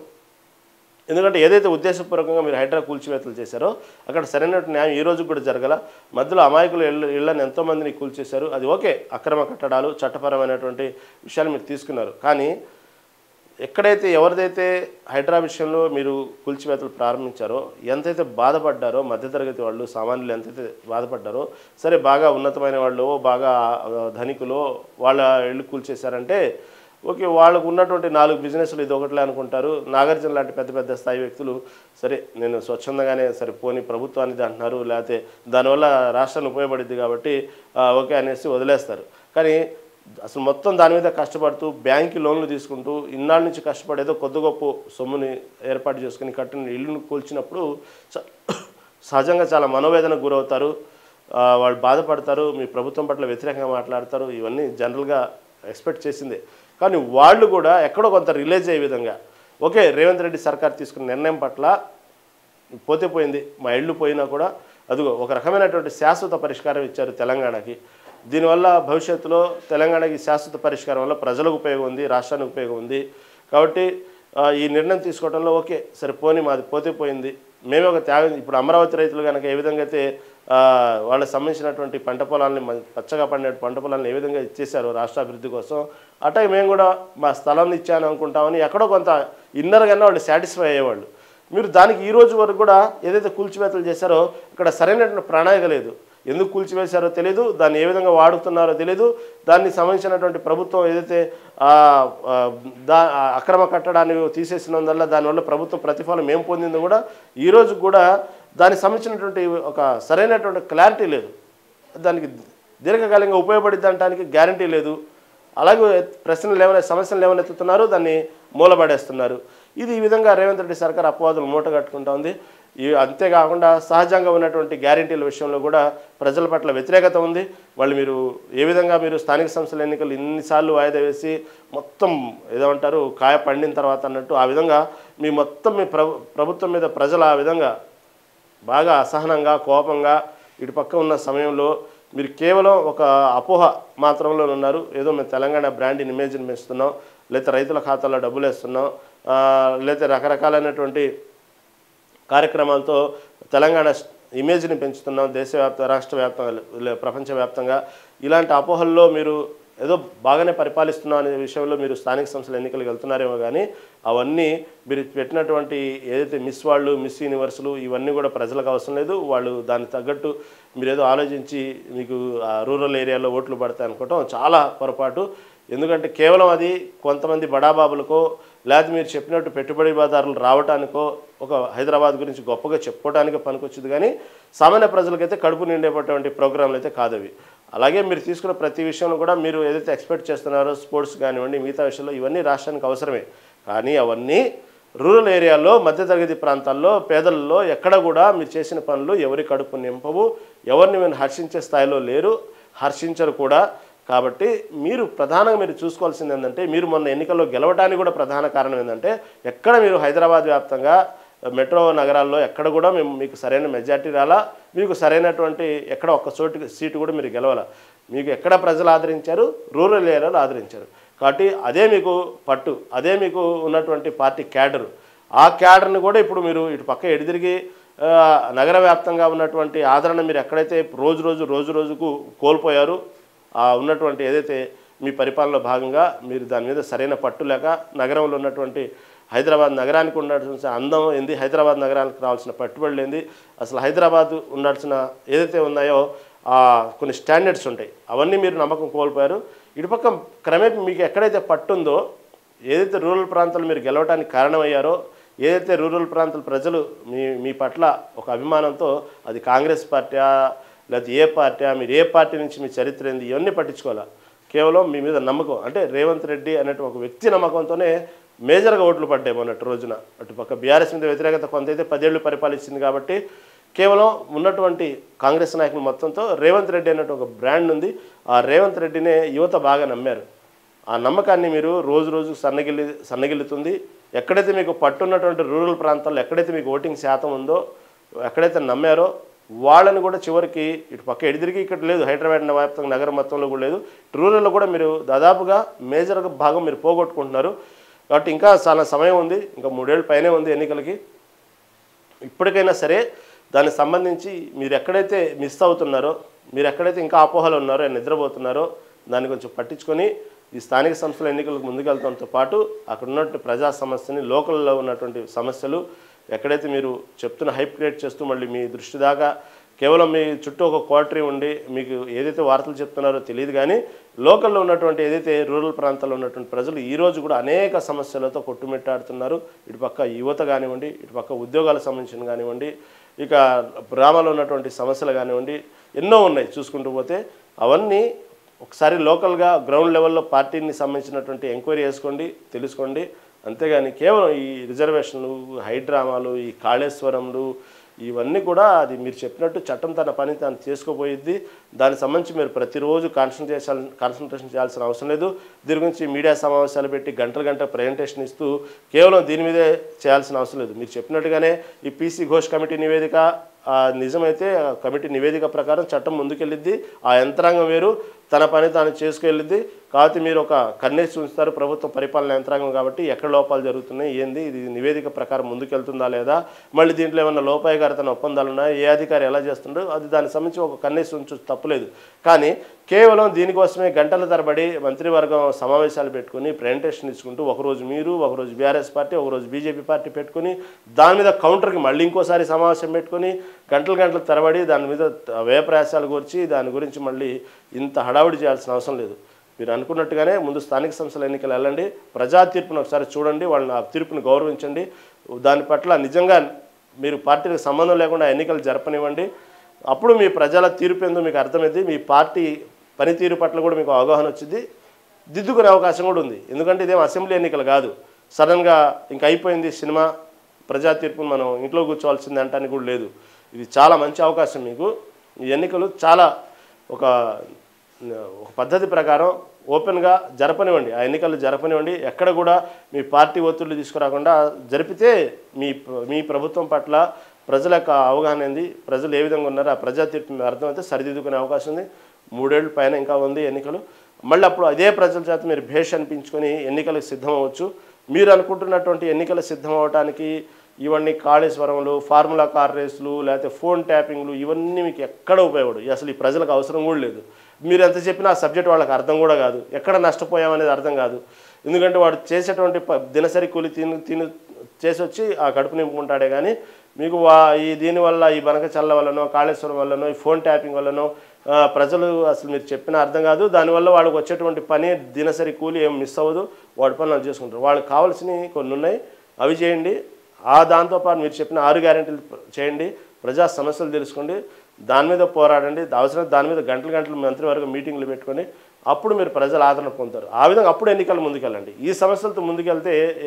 ఎందుకంటే ఏదైతే ఉద్దేశపూర్వకంగా మీరు హైడ్రా కూల్చివేతలు చేశారో అక్కడ సరైన న్యాయం ఈ రోజు కూడా జరగల. మధ్యలో అమాయకులు ఇళ్లను ఎంతోమందిని కూల్చేశారు. అది ఓకే, అక్రమ కట్టడాలు చట్టపరమైనటువంటి విషయాలు మీరు తీసుకున్నారు. కానీ ఎక్కడైతే ఎవరిదైతే హైడ్రా విషయంలో మీరు కూల్చివేతలు ప్రారంభించారో, ఎంతైతే బాధపడ్డారో మధ్యతరగతి వాళ్ళు, సామాన్యులు ఎంతైతే బాధపడ్డారో, సరే బాగా ఉన్నతమైన వాళ్ళు, బాగా ధనికులు వాళ్ళ ఇళ్ళు కూల్చేశారంటే ఓకే, వాళ్ళకు ఉన్నటువంటి 4 బిజినెస్లు ఇది ఒకటిలే అనుకుంటారు. నాగార్జున లాంటి పెద్ద పెద్ద స్థాయి వ్యక్తులు సరే నేను స్వచ్ఛందంగానే సరే పోని ప్రభుత్వానికి అంటున్నారు, లేకపోతే దానివల్ల రాష్ట్రానికి ఉపయోగపడుద్ది కాబట్టి ఓకే అనేసి వదిలేస్తారు. కానీ అసలు మొత్తం దాని మీద కష్టపడుతూ బ్యాంకు లోన్లు తీసుకుంటూ ఇన్నాళ్ళ నుంచి కష్టపడేదో కొద్ది గొప్ప సొమ్ముని ఏర్పాటు చేసుకుని కట్టిన ఇల్లును కూల్చినప్పుడు సహజంగా చాలా మనోవేదనకు గురవుతారు, వాళ్ళు బాధపడతారు, మీ ప్రభుత్వం పట్ల వ్యతిరేకంగా మాట్లాడతారు. ఇవన్నీ జనరల్గా ఎక్స్పెక్ట్ చేసిందే. కానీ వాళ్ళు కూడా ఎక్కడో కొంత రిలీజ్ అయ్యే విధంగా ఓకే రేవంత్ రెడ్డి సర్కార్ తీసుకున్న నిర్ణయం పట్ల పోతే పోయింది, మా ఇళ్ళు పోయినా కూడా అదిగో ఒక రకమైనటువంటి శాశ్వత పరిష్కారం ఇచ్చారు తెలంగాణకి. దీనివల్ల భవిష్యత్తులో తెలంగాణకి శాశ్వత పరిష్కారం వల్ల ప్రజలకు ఉపయోగం ఉంది, రాష్ట్రానికి ఉపయోగం ఉంది. కాబట్టి ఈ నిర్ణయం తీసుకోవడంలో ఓకే సరే పోనీ మాది పోతే పోయింది, మేమే ఒక త్యాగం. ఇప్పుడు అమరావతి రైతులు కనుక ఏ విధంగా అయితే వాళ్ళకి సంబంధించినటువంటి పంట పొలాలని పచ్చగా పండే పంట పొలాలను ఏ విధంగా ఇచ్చేశారో రాష్ట్ర అభివృద్ధి కోసం, అట్లాగే మేము కూడా మా స్థలాన్ని ఇచ్చాను అనుకుంటామని ఎక్కడో కొంత ఇన్నర్గానే వాళ్ళు సాటిస్ఫై అయ్యేవాళ్ళు. మీరు దానికి ఈ రోజు వరకు కూడా ఏదైతే కూల్చివేతలు చేశారో ఇక్కడ సరైనటువంటి ప్రణాళిక లేదు. ఎందుకు కూల్చివేశారో తెలియదు, దాన్ని ఏ విధంగా వాడుతున్నారో తెలియదు. దానికి సంబంధించినటువంటి ప్రభుత్వం ఏదైతే అక్రమ కట్టడాన్ని తీసేసినందువల్ల దానివల్ల ప్రభుత్వం ప్రతిఫలం ఏం పొందిందో కూడా ఈరోజు కూడా దానికి సంబంధించినటువంటి ఒక సరైనటువంటి క్లారిటీ లేదు. దానికి దీర్ఘకాలంగా ఉపయోగపడిద్ది అనడానికి గ్యారంటీ లేదు. అలాగే ప్రశ్నలు ఏమైనా సమస్యలు ఏమైనా ఎత్తుతున్నారు, దాన్ని మూలపడేస్తున్నారు. ఇది ఈ విధంగా రేవంత్ రెడ్డి సర్కార్ అపవాదులు మూట కట్టుకుంటా ఉంది. అంతేకాకుండా సహజంగా ఉన్నటువంటి గ్యారంటీల విషయంలో కూడా ప్రజల పట్ల వ్యతిరేకత ఉంది. వాళ్ళు మీరు ఏ విధంగా మీరు స్థానిక సంస్థల ఎన్నికలు ఇన్నిసార్లు వాయిదా వేసి మొత్తం ఏదంటారు కాయ పండిన తర్వాత అన్నట్టు ఆ విధంగా మీ మొత్తం మీ ప్రభుత్వం మీద ప్రజలు ఆ విధంగా బాగా అసహనంగా కోపంగా ఇటు పక్క ఉన్న సమయంలో మీరు కేవలం ఒక అపోహ మాత్రంలో ఉన్నారు. ఏదో మేము తెలంగాణ బ్రాండ్ ఇమేజ్ని పెంచుతున్నాం, లేకపోతే రైతుల ఖాతాల్లో డబ్బులు వేస్తున్నాం, లేకపోతే రకరకాలైనటువంటి కార్యక్రమాలతో తెలంగాణ ఇమేజ్ని పెంచుతున్నాం రాష్ట్ర వ్యాప్తంగా ప్రపంచవ్యాప్తంగా. ఇలాంటి అపోహల్లో మీరు ఏదో బాగానే పరిపాలిస్తున్నాం అనే విషయంలో మీరు స్థానిక సంస్థల ఎన్నికలకు వెళ్తున్నారేమో, కానీ అవన్నీ మీరు పెట్టినటువంటి ఏదైతే మిస్ వాళ్ళు, మిస్ యూనివర్సులు ఇవన్నీ కూడా ప్రజలకు అవసరం లేదు. వాళ్ళు దానికి తగ్గట్టు మీరు ఏదో ఆలోచించి మీకు రూరల్ ఏరియాలో ఓట్లు పడతాయి అనుకోవటం చాలా పొరపాటు. ఎందుకంటే కేవలం అది కొంతమంది బడాబాబులకో లేకపోతే మీరు చెప్పినట్టు పెట్టుబడిదారులు రావడానికో ఒక హైదరాబాద్ గురించి గొప్పగా చెప్పుకోవడానికి పనికొచ్చింది, కానీ సామాన్య ప్రజలకైతే కడుపు నిండేటటువంటి ప్రోగ్రాంలు అయితే కాదవి. అలాగే మీరు తీసుకున్న ప్రతి విషయంలో కూడా మీరు ఏదైతే ఎక్స్పెక్ట్ చేస్తున్నారో స్పోర్ట్స్ కానివ్వండి మిగతా విషయంలో ఇవన్నీ రాష్ట్రానికి అవసరమే. కానీ అవన్నీ రూరల్ ఏరియాలో మధ్యతరగతి ప్రాంతాల్లో పేదలలో ఎక్కడ కూడా మీరు చేసిన పనులు ఎవరి కడుపు నింపవు, ఎవరిని మీరు హర్షించే స్థాయిలో లేరు, హర్షించరు కూడా. కాబట్టి మీరు ప్రధానంగా మీరు చూసుకోవాల్సింది ఏంటంటే మీరు మొన్న ఎన్నికల్లో గెలవడానికి కూడా ప్రధాన కారణం ఏంటంటే ఎక్కడ మీరు హైదరాబాద్ వ్యాప్తంగా మెట్రో నగరాల్లో ఎక్కడ కూడా మీకు సరైన మెజార్టీ రాలా, మీకు సరైనటువంటి ఎక్కడ ఒక్క సీటు కూడా మీరు గెలవాల. మీకు ఎక్కడ ప్రజలు ఆదరించారు, రూరల్ ఏరియాలో ఆదరించారు. కాబట్టి అదే మీకు పట్టు, అదే మీకు ఉన్నటువంటి పార్టీ క్యాడరు. ఆ క్యాడర్ని కూడా ఇప్పుడు మీరు ఇటు పక్క ఎడిదిరిగి నగర వ్యాప్తంగా ఉన్నటువంటి ఆదరణ మీరు ఎక్కడైతే రోజు రోజుకు కోల్పోయారు, ఉన్నటువంటి ఏదైతే మీ పరిపాలనలో భాగంగా మీరు దాని మీద సరైన పట్టు లేక నగరంలో ఉన్నటువంటి హైదరాబాద్ నగరానికి ఉండాల్సిన అందం ఏంది, హైదరాబాద్ నగరానికి రావాల్సిన పట్టుబడులు ఏంది, అసలు హైదరాబాద్ ఉండాల్సిన ఏదైతే ఉన్నాయో కొన్ని స్టాండర్డ్స్ ఉంటాయి, అవన్నీ మీరు నమ్మకం కోల్పోయారు. ఇటుపక్క క్రమేపీ మీకు ఎక్కడైతే పట్టుందో, ఏదైతే రూరల్ ప్రాంతాలు మీరు గెలవడానికి కారణమయ్యారో, ఏదైతే రూరల్ ప్రాంతాల ప్రజలు మీ పట్ల ఒక అభిమానంతో అది కాంగ్రెస్ పార్టీ లేకపోతే ఏ పార్టీ, మీరు ఏ పార్టీ నుంచి మీ చరిత్ర ఏంది ఇవన్నీ పట్టించుకోవాలి. కేవలం మీ మీద నమ్మకం అంటే రేవంత్ రెడ్డి అనేటి ఒక వ్యక్తి నమ్మకంతోనే మేజర్గా ఓట్లు పడ్డాయి మొన్నటి రోజున. అటుపక్క బీఆర్ఎస్ మీద వ్యతిరేకత కొంతైతే 10 ఏళ్ళు పరిపాలించింది కాబట్టి కేవలం ఉన్నటువంటి కాంగ్రెస్ నాయకులు మొత్తంతో రేవంత్ రెడ్డి అనేటువంటి ఒక బ్రాండ్ ఉంది. ఆ రేవంత్ రెడ్డినే యువత బాగా నమ్మారు. ఆ నమ్మకాన్ని మీరు రోజు సన్నగిల్లుతుంది. ఎక్కడైతే మీకు పట్టున్నటువంటి రూరల్ ప్రాంతాల్లో ఎక్కడైతే మీకు ఓటింగ్ శాతం ఉందో, ఎక్కడైతే నమ్మారో వాళ్ళని కూడా చివరికి ఇటు పక్క ఎడిదిరిగి ఇక్కడ లేదు, హైదరాబాద్ వ్యాప్తంగా నగరం మొత్తంలో కూడా లేదు, రూరల్లో కూడా మీరు దాదాపుగా మేజర్ భాగం మీరు పోగొట్టుకుంటున్నారు. కాబట్టి ఇంకా చాలా సమయం ఉంది, ఇంకా 3 ఏళ్ళ పైనే ఉంది ఎన్నికలకి. ఇప్పటికైనా సరే దానికి సంబంధించి మీరు ఎక్కడైతే మిస్ అవుతున్నారో, మీరు ఎక్కడైతే ఇంకా అపోహలు ఉన్నారో, నిద్రపోతున్నారో దాన్ని కొంచెం పట్టించుకొని ఈ స్థానిక సంస్థల ఎన్నికలకు ముందుకెళ్తాంతో పాటు అక్కడ ఉన్నటువంటి ప్రజా సమస్యని, లోకల్లో ఉన్నటువంటి సమస్యలు ఎక్కడైతే మీరు చెప్తున్న హైప్ క్రియేట్ చేస్తూ మళ్ళీ మీ దృష్టి దాకా కేవలం మీ చుట్టూ ఒక క్వార్టరీ ఉండి మీకు ఏదైతే వార్తలు చెప్తున్నారో తెలియదు, కానీ లోకల్లో ఉన్నటువంటి ఏదైతే రూరల్ ప్రాంతాల్లో ఉన్నటువంటి ప్రజలు ఈరోజు కూడా అనేక సమస్యలతో కొట్టుమిట్టాడుతున్నారు. ఇటుపక్క యువత కానివ్వండి, ఇటుపక్క ఉద్యోగాలకు సంబంధించిన కానివ్వండి, ఇక గ్రామాల్లో ఉన్నటువంటి సమస్యలు కానివ్వండి, ఎన్నో ఉన్నాయి చూసుకుంటూ పోతే. అవన్నీ ఒకసారి లోకల్గా గ్రౌండ్ లెవెల్లో పార్టీని సంబంధించినటువంటి ఎంక్వైరీ చేసుకోండి, తెలుసుకోండి. అంతేగాని కేవలం ఈ రిజర్వేషన్లు, హైడ్రామాలు, ఈ కాళేశ్వరంలు ఇవన్నీ కూడా అది మీరు చెప్పినట్టు చట్టం తన పని తాను చేసుకోపోయిద్ది. దానికి సంబంధించి మీరు ప్రతిరోజు కాన్సన్ట్రేషన్ చేయాల్సిన అవసరం లేదు. దీని గురించి మీడియా సమావేశాలు పెట్టి గంటల ప్రజెంటేషన్ ఇస్తూ కేవలం దీని మీదే చేయాల్సిన అవసరం లేదు. మీరు చెప్పినట్టుగానే ఈ పీసీ ఘోష్ కమిటీ నివేదిక నిజమైతే కమిటీ నివేదిక ప్రకారం చట్టం ముందుకెళ్ళిద్ది. ఆ యంత్రాంగం వేరు, తన పని తాను చేసుకెళ్ళిద్ది. కాబట్టి మీరు ఒక కన్నేసి ఉంచుతారు ప్రభుత్వ పరిపాలన యంత్రాంగం కాబట్టి ఎక్కడ లోపాలు జరుగుతున్నాయి, ఏంది, ఇది నివేదిక ప్రకారం ముందుకెళ్తుందా లేదా, మళ్ళీ దీంట్లో ఏమన్నా లోపాయకారితన ఒప్పందాలు ఉన్నాయా, ఏ అధికారి ఎలా చేస్తుండో అది దానికి సంబంధించి ఒక కన్నేసి ఉంచు తప్పులేదు. కానీ కేవలం దీనికోసమే గంటల తరబడి మంత్రివర్గం సమావేశాలు పెట్టుకుని ప్రజెంటేషన్ ఇచ్చుకుంటూ ఒకరోజు మీరు, ఒకరోజు బీఆర్ఎస్ పార్టీ, ఒకరోజు బీజేపీ పార్టీ పెట్టుకుని దాని మీద కౌంటర్కి మళ్ళీ ఇంకోసారి సమావేశం పెట్టుకుని గంటల తరబడి దాని మీద వ్యయప్రయాసాలు కూర్చి దాని గురించి మళ్ళీ ఇంత హడావుడి చేయాల్సిన అవసరం లేదు. మీరు అనుకున్నట్టుగానే ముందు స్థానిక సంస్థల ఎన్నికలు వెళ్ళండి, ప్రజా తీర్పును ఒకసారి చూడండి, వాళ్ళని ఆ తీర్పును గౌరవించండి. దాని పట్ల నిజంగా మీరు పార్టీలకు సంబంధం లేకుండా ఎన్నికలు జరపనివ్వండి. అప్పుడు మీ ప్రజల తీర్పు ఏందో మీకు అర్థమైంది, మీ పార్టీ పనితీరు పట్ల కూడా మీకు అవగాహన వచ్చింది, దిద్దుకునే అవకాశం కూడా ఉంది. ఎందుకంటే ఇదేం అసెంబ్లీ ఎన్నికలు కాదు, సడన్గా ఇంక అయిపోయింది సినిమా, ప్రజా తీర్పును మనం ఇంట్లో కూర్చోవాల్సింది అంటానికి కూడా లేదు. ఇది చాలా మంచి అవకాశం మీకు. ఈ ఎన్నికలు చాలా ఒక పద్ధతి ప్రకారం ఓపెన్గా జరపనివ్వండి, ఆ ఎన్నికలు జరపనివ్వండి. ఎక్కడ కూడా మీ పార్టీ ఒత్తిళ్లు తీసుకురాకుండా జరిపితే మీ ప్రభుత్వం పట్ల ప్రజల యొక్క అవగాహన ఏంది, ప్రజలు ఏ విధంగా ఉన్నారో ఆ ప్రజా తీర్పు అర్థమైతే సరిదిద్దుకునే అవకాశం ఉంది. 3 ఏళ్ళ పైన ఇంకా ఉంది ఎన్నికలు. మళ్ళీ అప్పుడు అదే ప్రజల చేత మీరు భేష్ అనిపించుకొని ఎన్నికలకు సిద్ధం అవ్వచ్చు. మీరు అనుకుంటున్నటువంటి ఎన్నికలు సిద్ధం అవ్వడానికి ఇవన్నీ కాళేశ్వరంలు, ఫార్ములా కార్ రేసులు, లేకపోతే ఫోన్ ట్యాపింగ్లు ఇవన్నీ మీకు ఎక్కడ ఉపయోగపడు, అసలు ఈ ప్రజలకు అవసరం కూడా లేదు. మీరు ఎంత చెప్పినా ఆ సబ్జెక్ట్ వాళ్ళకి అర్థం కూడా కాదు, ఎక్కడ నష్టపోయామనేది అర్థం కాదు. ఎందుకంటే వాడు చేసేటువంటి దినసరి కూలి తిని చేసి వచ్చి ఆ కడుపు నింపుకుంటాడే కానీ మీకు దీనివల్ల ఈ బనక చల్ల వల్లనో, కాళేశ్వరం వల్లనో, ఈ ఫోన్ ట్యాపింగ్ వల్లనో ప్రజలు అసలు మీరు చెప్పిన అర్థం కాదు. దానివల్ల వాళ్ళకి వచ్చేటువంటి పని దినసరి కూలి ఏం మిస్ అవ్వదు, వాడి పని వాళ్ళు చేసుకుంటారు. వాళ్ళకి కావాల్సినవి కొన్ని ఉన్నాయి, అవి చేయండి. దాంతోపాటు మీరు చెప్పిన 6 గ్యారెంటీలు చేయండి, ప్రజా సమస్యలు తెలుసుకోండి, దాని మీద పోరాడండి. అవసరం దాని మీద గంటలు మంత్రివర్గం మీటింగ్లు పెట్టుకొని అప్పుడు మీరు ప్రజల ఆదరణ పొందుతారు. ఆ విధంగా అప్పుడు ఎన్నికలు ముందుకెళ్ళండి. ఈ సమస్యలతో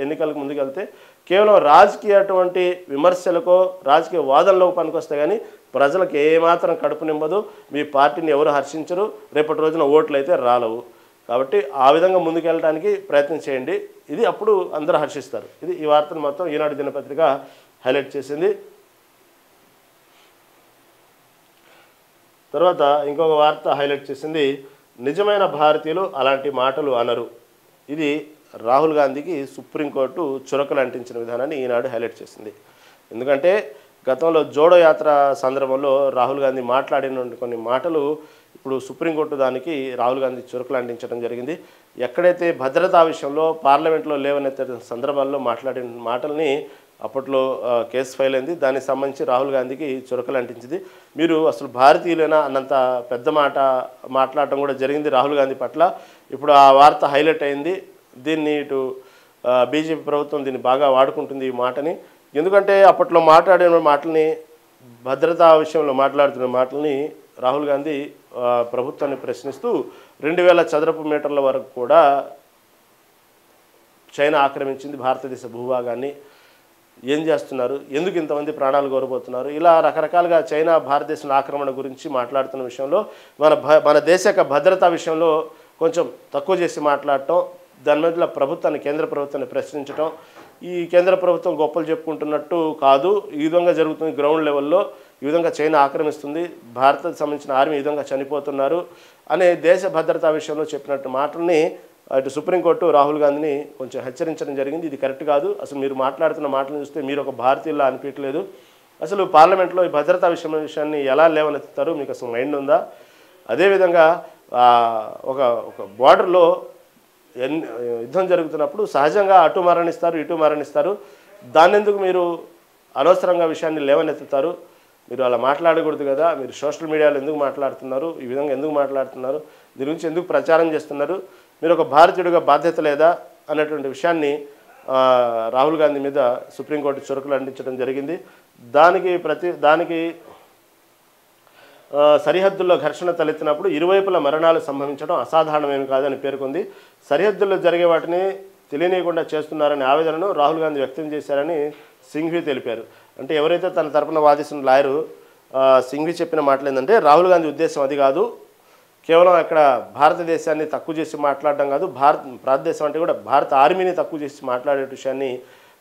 ఎన్నికలకు ముందుకెళ్తే కేవలం రాజకీయటువంటి విమర్శలకో రాజకీయ వాదనలకు పనికొస్తే కానీ ప్రజలకు ఏమాత్రం కడుపు నింపదు, మీ పార్టీని ఎవరు హర్షించరు, రేపటి రోజున ఓట్లు అయితే రాలవు. కాబట్టి ఆ విధంగా ముందుకెళ్ళడానికి ప్రయత్నం చేయండి, ఇది అప్పుడు అందరూ హర్షిస్తారు. ఇది ఈ వార్తను మొత్తం ఈనాడు దినపత్రిక హైలైట్ చేసింది. తర్వాత ఇంకొక వార్త హైలైట్ చేసింది, నిజమైన భారతీయులు అలాంటి మాటలు అనరు. ఇది రాహుల్ గాంధీకి సుప్రీంకోర్టు చురకలు అంటించిన విధానాన్ని ఈనాడు హైలైట్ చేసింది. ఎందుకంటే గతంలో జోడో యాత్ర సందర్భంలో రాహుల్ గాంధీ మాట్లాడిన కొన్ని మాటలు ఇప్పుడు సుప్రీంకోర్టు దానికి రాహుల్ గాంధీ చురకలు అంటించడం జరిగింది. ఎక్కడైతే భద్రతా విషయంలో పార్లమెంట్లో లేవనెత్తిన సందర్భాల్లో మాట్లాడిన మాటల్ని అప్పట్లో కేసు ఫైల్ అయింది. దానికి సంబంధించి రాహుల్ గాంధీకి చురకలు అంటించింది. మీరు అసలు భారతీయులైనా అన్నంత పెద్ద మాట మాట్లాడటం కూడా జరిగింది రాహుల్ గాంధీ పట్ల. ఇప్పుడు ఆ వార్త హైలైట్ అయింది. దీన్ని ఇటు బీజేపీ ప్రభుత్వం దీన్ని బాగా వాడుకుంటుంది ఈ మాటని. ఎందుకంటే అప్పట్లో మాట్లాడిన మాటల్ని, భద్రతా విషయంలో మాట్లాడుతున్న మాటల్ని రాహుల్ గాంధీ ప్రభుత్వాన్ని ప్రశ్నిస్తూ 2000 చదరపు మీటర్ల వరకు కూడా చైనా ఆక్రమించింది భారతదేశ భూభాగాన్ని, ఏం చేస్తున్నారు, ఎందుకు ఇంతమంది ప్రాణాలు కోల్పోతున్నారు, ఇలా రకరకాలుగా చైనా భారతదేశం ఆక్రమణ గురించి మాట్లాడుతున్న విషయంలో మన దేశ యొక్క భద్రతా విషయంలో కొంచెం తక్కువ చేసి మాట్లాడటం, దాని మీద కేంద్ర ప్రభుత్వాన్ని ప్రశ్నించడం, ఈ కేంద్ర ప్రభుత్వం గొప్పలు చెప్పుకుంటున్నట్టు కాదు, ఈ విధంగా జరుగుతుంది గ్రౌండ్ లెవెల్లో, ఈ విధంగా చైనా ఆక్రమిస్తుంది, భారత్కి సంబంధించిన ఆర్మీ ఈ విధంగా చనిపోతున్నారు అనే దేశ భద్రతా విషయంలో చెప్పినట్టు మాటల్ని అటు సుప్రీంకోర్టు రాహుల్ గాంధీని కొంచెం హెచ్చరించడం జరిగింది. ఇది కరెక్ట్ కాదు, అసలు మీరు మాట్లాడుతున్న మాటలను చూస్తే మీరు ఒక భారతీయులా అనిపించలేదు, అసలు పార్లమెంట్లో ఈ భద్రతా విషయాన్ని ఎలా లేవనెత్తుతారు, మీకు అసలు మైండ్ ఉందా? అదేవిధంగా ఒక బార్డర్లో యుద్ధం జరుగుతున్నప్పుడు సహజంగా అటు మరణిస్తారు ఇటు మరణిస్తారు, దాన్నెందుకు మీరు అనవసరంగా విషయాన్ని లేవనెత్తుతారు? మీరు అలా మాట్లాడకూడదు కదా, మీరు సోషల్ మీడియాలో ఎందుకు మాట్లాడుతున్నారు, ఈ విధంగా ఎందుకు మాట్లాడుతున్నారు, దీని గురించి ఎందుకు ప్రచారం చేస్తున్నారు, మీరు ఒక భారతీయుడిగా బాధ్యత లేదా అన్నటువంటి విషయాన్ని రాహుల్ గాంధీ మీద సుప్రీంకోర్టు చురుకులు అందించడం జరిగింది. దానికి సరిహద్దుల్లో ఘర్షణ తలెత్తినప్పుడు ఇరువైపుల మరణాలు సంభవించడం అసాధారణమేమి కాదని పేర్కొంది. సరిహద్దుల్లో జరిగే వాటిని తెలియనీయకుండా చేస్తున్నారనే ఆవేదనను రాహుల్ గాంధీ వ్యక్తం చేశారని సింఘ్వి తెలిపారు. అంటే ఎవరైతే తన తరపున వాదిస్తున్న లాయరు సింఘ్వి చెప్పిన మాటలు ఏంటంటే, రాహుల్ గాంధీ ఉద్దేశం అది కాదు, కేవలం అక్కడ భారతదేశాన్ని తక్కువ చేసి మాట్లాడడం కాదు, భారతదేశం అంటే కూడా భారత ఆర్మీని తక్కువ చేసి మాట్లాడే విషయాన్ని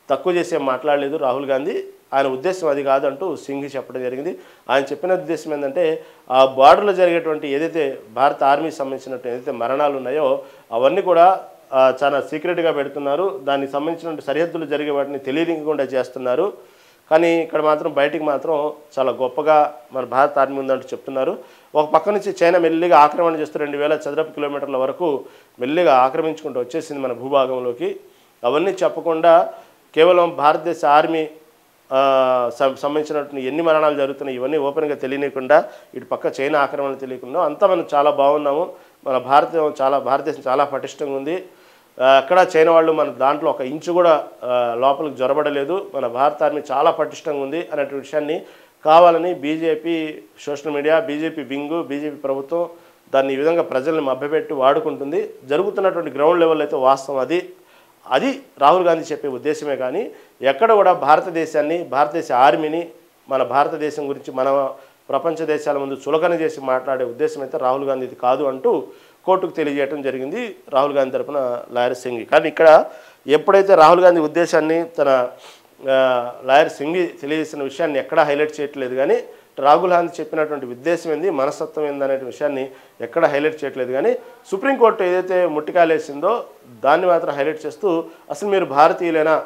తక్కువ చేసి మాట్లాడలేదు రాహుల్ గాంధీ, ఆయన ఉద్దేశం అది కాదు అంటూ సింఘ్వి చెప్పడం జరిగింది. ఆయన చెప్పిన ఉద్దేశం ఏంటంటే, ఆ బార్డర్లో జరిగేటువంటి ఏదైతే భారత ఆర్మీకి సంబంధించినట్టు ఏదైతే మరణాలు ఉన్నాయో అవన్నీ కూడా చాలా సీక్రెట్గా పెడుతున్నారు, దానికి సంబంధించిన సరిహద్దులు జరిగే వాటిని తెలియకుండా చేస్తున్నారు, కానీ ఇక్కడ మాత్రం బయటికి మాత్రం చాలా గొప్పగా మన భారత ఆర్మీ ఉందంటూ చెప్తున్నారు. ఒక పక్క నుంచి చైనా మెల్లిగా ఆక్రమణ చేస్తూ 2000 చదరపు కిలోమీటర్ల వరకు మెల్లిగా ఆక్రమించుకుంటూ వచ్చేసింది మన భూభాగంలోకి. అవన్నీ చెప్పకుండా కేవలం భారతదేశ ఆర్మీ సంబంధించినటువంటి ఎన్ని మరణాలు జరుగుతున్నాయి ఇవన్నీ ఓపెన్గా తెలియకుండా, ఇటు పక్క చైనా ఆక్రమణ తెలియకుండా అంతా మనం చాలా బాగున్నాము, మన భారతదేశం చాలా పటిష్టంగా ఉంది, అక్కడ చైనా వాళ్ళు మన దాంట్లో ఒక ఇంచు కూడా లోపలికి జొరబడలేదు, మన భారత ఆర్మీ చాలా పటిష్టంగా ఉంది అనే విషయాన్ని కావాలని BJP social media, BJP wing, BJP ప్రభుత్వం దాన్ని ఈ విధంగా ప్రజల్ని మభ్యపెట్టి వాడుకుంటుంది. జరుగుతున్నటువంటి గ్రౌండ్ లెవెల్ అయితే వాస్తవం అది రాహుల్ గాంధీ చెప్పే ఉద్దేశమే, కానీ ఎక్కడ కూడా భారతదేశాన్ని, భారతదేశ ఆర్మీని, మన భారతదేశం గురించి మన ప్రపంచ దేశాల ముందు చులకన చేసి మాట్లాడే ఉద్దేశం అయితే రాహుల్ గాంధీది కాదు అంటూ కోర్టుకు తెలియజేయడం జరిగింది రాహుల్ గాంధీ తరపున లాయర్ సింఘ్వి. కానీ ఇక్కడ ఎప్పుడైతే రాహుల్ గాంధీ ఉద్దేశాన్ని తన లాయర్ సింఘ్వి తెలియజేసిన విషయాన్ని ఎక్కడా హైలైట్ చేయట్లేదు, కానీ రాహుల్ గాంధీ చెప్పినటువంటి ఉద్దేశం ఏంది, మనస్తత్వం ఏంది అనే విషయాన్ని ఎక్కడ హైలైట్ చేయట్లేదు, కానీ సుప్రీంకోర్టు ఏదైతే ముట్టికాలేసిందో దాన్ని మాత్రం హైలైట్ చేస్తూ అసలు మీరు భారతీయులేనా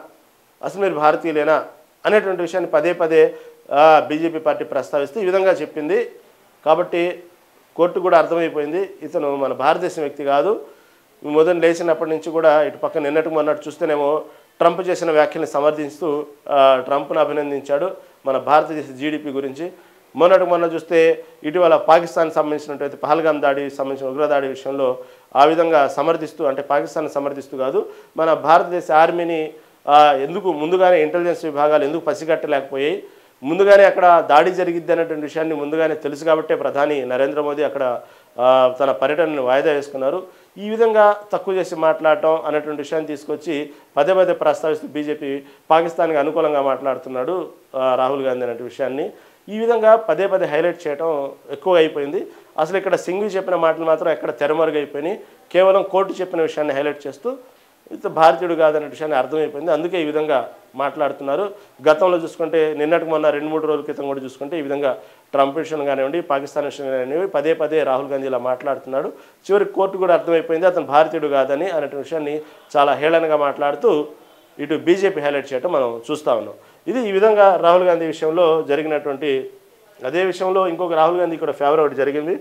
అనేటువంటి విషయాన్ని పదే బీజేపీ పార్టీ ప్రస్తావిస్తూ ఈ విధంగా చెప్పింది. కాబట్టి కోర్టు కూడా అర్థమైపోయింది, ఇతను మన భారతదేశం వ్యక్తి కాదు. మొదలు లేచినప్పటి నుంచి కూడా ఇటు పక్క నిన్నటికి మొన్నట్టు చూస్తేనేమో ట్రంప్ చేసిన వ్యాఖ్యల్ని సమర్థిస్తూ ట్రంప్ను అభినందించాడు మన భారతదేశ జీడిపి గురించి. మొన్న చూస్తే ఇటీవల పాకిస్తాన్కి సంబంధించినటువంటి పహల్గామ్ దాడి సంబంధించిన ఉగ్రదాడి విషయంలో ఆ విధంగా సమర్థిస్తూ, అంటే పాకిస్తాన్ సమర్థిస్తూ కాదు, మన భారతదేశ ఆర్మీని ఎందుకు ముందుగానే ఇంటెలిజెన్స్ విభాగాలు ఎందుకు పసిగట్టలేకపోయాయి, ముందుగానే అక్కడ దాడి జరిగిద్ది అనేటువంటి విషయాన్ని ముందుగానే తెలుసు కాబట్టే ప్రధాని నరేంద్ర మోదీ అక్కడ తన పర్యటనను వాయిదా వేసుకున్నారు. ఈ విధంగా తక్కువ చేసి మాట్లాడటం అనేటువంటి విషయాన్ని తీసుకొచ్చి పదే ప్రస్తావిస్తూ బీజేపీ పాకిస్తాన్కి అనుకూలంగా మాట్లాడుతున్నాడు రాహుల్ గాంధీ అనే విషయాన్ని ఈ విధంగా పదే హైలైట్ చేయడం ఎక్కువ అయిపోయింది. అసలు ఇక్కడ సింఘ్వి చెప్పిన మాటలు మాత్రం ఎక్కడ తెరమరుగైపోయినాయి, కేవలం కోర్టు చెప్పిన విషయాన్ని హైలైట్ చేస్తూ ఇది భారతీయుడు కాదనే విషయాన్ని అర్థమైపోయింది, అందుకే ఈ విధంగా మాట్లాడుతున్నారు. గతంలో చూసుకుంటే నిన్నటికి మొన్న 2-3 రోజుల క్రితం కూడా చూసుకుంటే ఈ విధంగా ట్రంప్ విషయం కానివ్వండి, పాకిస్తాన్ విషయం కానివ్వండి పదే రాహుల్ గాంధీ ఇలా మాట్లాడుతున్నాడు. చివరికి కోర్టు కూడా అర్థమైపోయింది అతను భారతీయుడు కాదని అనే విషయాన్ని చాలా హేళనగా మాట్లాడుతూ ఇటు బీజేపీ హైలైట్ చేయడం మనం చూస్తూ ఉన్నాం. ఇది ఈ విధంగా రాహుల్ గాంధీ విషయంలో జరిగినటువంటి అదే విషయంలో ఇంకొక రాహుల్ గాంధీ కూడా ఫేవర్ ఒకటి జరిగింది.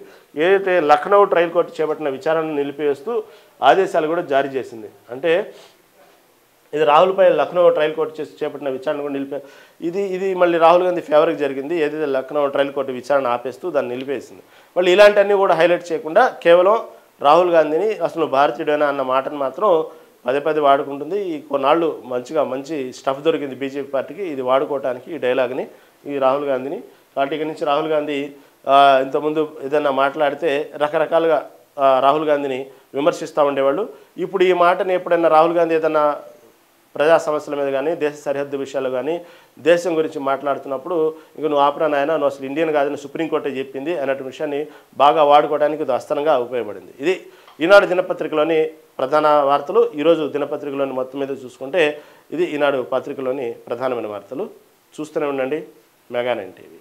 ఏదైతే లక్నో ట్రయల్ కోర్టు చేపట్టిన విచారణను నిలిపివేస్తూ ఆదేశాలు కూడా జారీ చేసింది. అంటే ఇది రాహుల్పై లక్నో ట్రయల్ కోర్టు చేపట్టిన విచారణ కూడా ఇది మళ్ళీ రాహుల్ గాంధీ ఫేవర్కి జరిగింది. ఏదైతే లక్నో ట్రయల్ కోర్టు విచారణ ఆపేస్తూ దాన్ని నిలిపేసింది. మళ్ళీ ఇలాంటివన్నీ కూడా హైలైట్ చేయకుండా కేవలం రాహుల్ గాంధీని అసలు భారతీయుడేనా అన్న మాటను మాత్రం పదే వాడుకుంటుంది. ఈ కొన్నాళ్ళు మంచి స్టఫ్ దొరికింది బీజేపీ పార్టీకి ఇది వాడుకోవడానికి, ఈ డైలాగ్ని, ఈ రాహుల్ గాంధీని. కాబట్టి ఇక్కడి నుంచి రాహుల్ గాంధీ ఇంతకుముందు ఏదన్నా మాట్లాడితే రకరకాలుగా రాహుల్ గాంధీని విమర్శిస్తూ ఉండేవాళ్ళు. ఇప్పుడు ఈ మాటని ఎప్పుడైనా రాహుల్ గాంధీ ఏదన్నా ప్రజా సమస్యల మీద కానీ, దేశ సరిహద్దు విషయాలు కానీ, దేశం గురించి మాట్లాడుతున్నప్పుడు ఇంక నువ్వు ఆపరా నాయన, నువ్వు అసలు ఇండియన్ కాదని సుప్రీంకోర్టే చెప్పింది అన్నటువంటి విషయాన్ని బాగా వాడుకోవడానికి ఇది అస్త్రంగా ఉపయోగపడింది. ఇది ఈనాడు దినపత్రికలోని ప్రధాన వార్తలు. ఈరోజు దినపత్రికలోని మొత్తం మీద చూసుకుంటే ఇది ఈనాడు పత్రికలోని ప్రధానమైన వార్తలు. చూస్తూనే ఉండండి మెగా 9 టీవీ.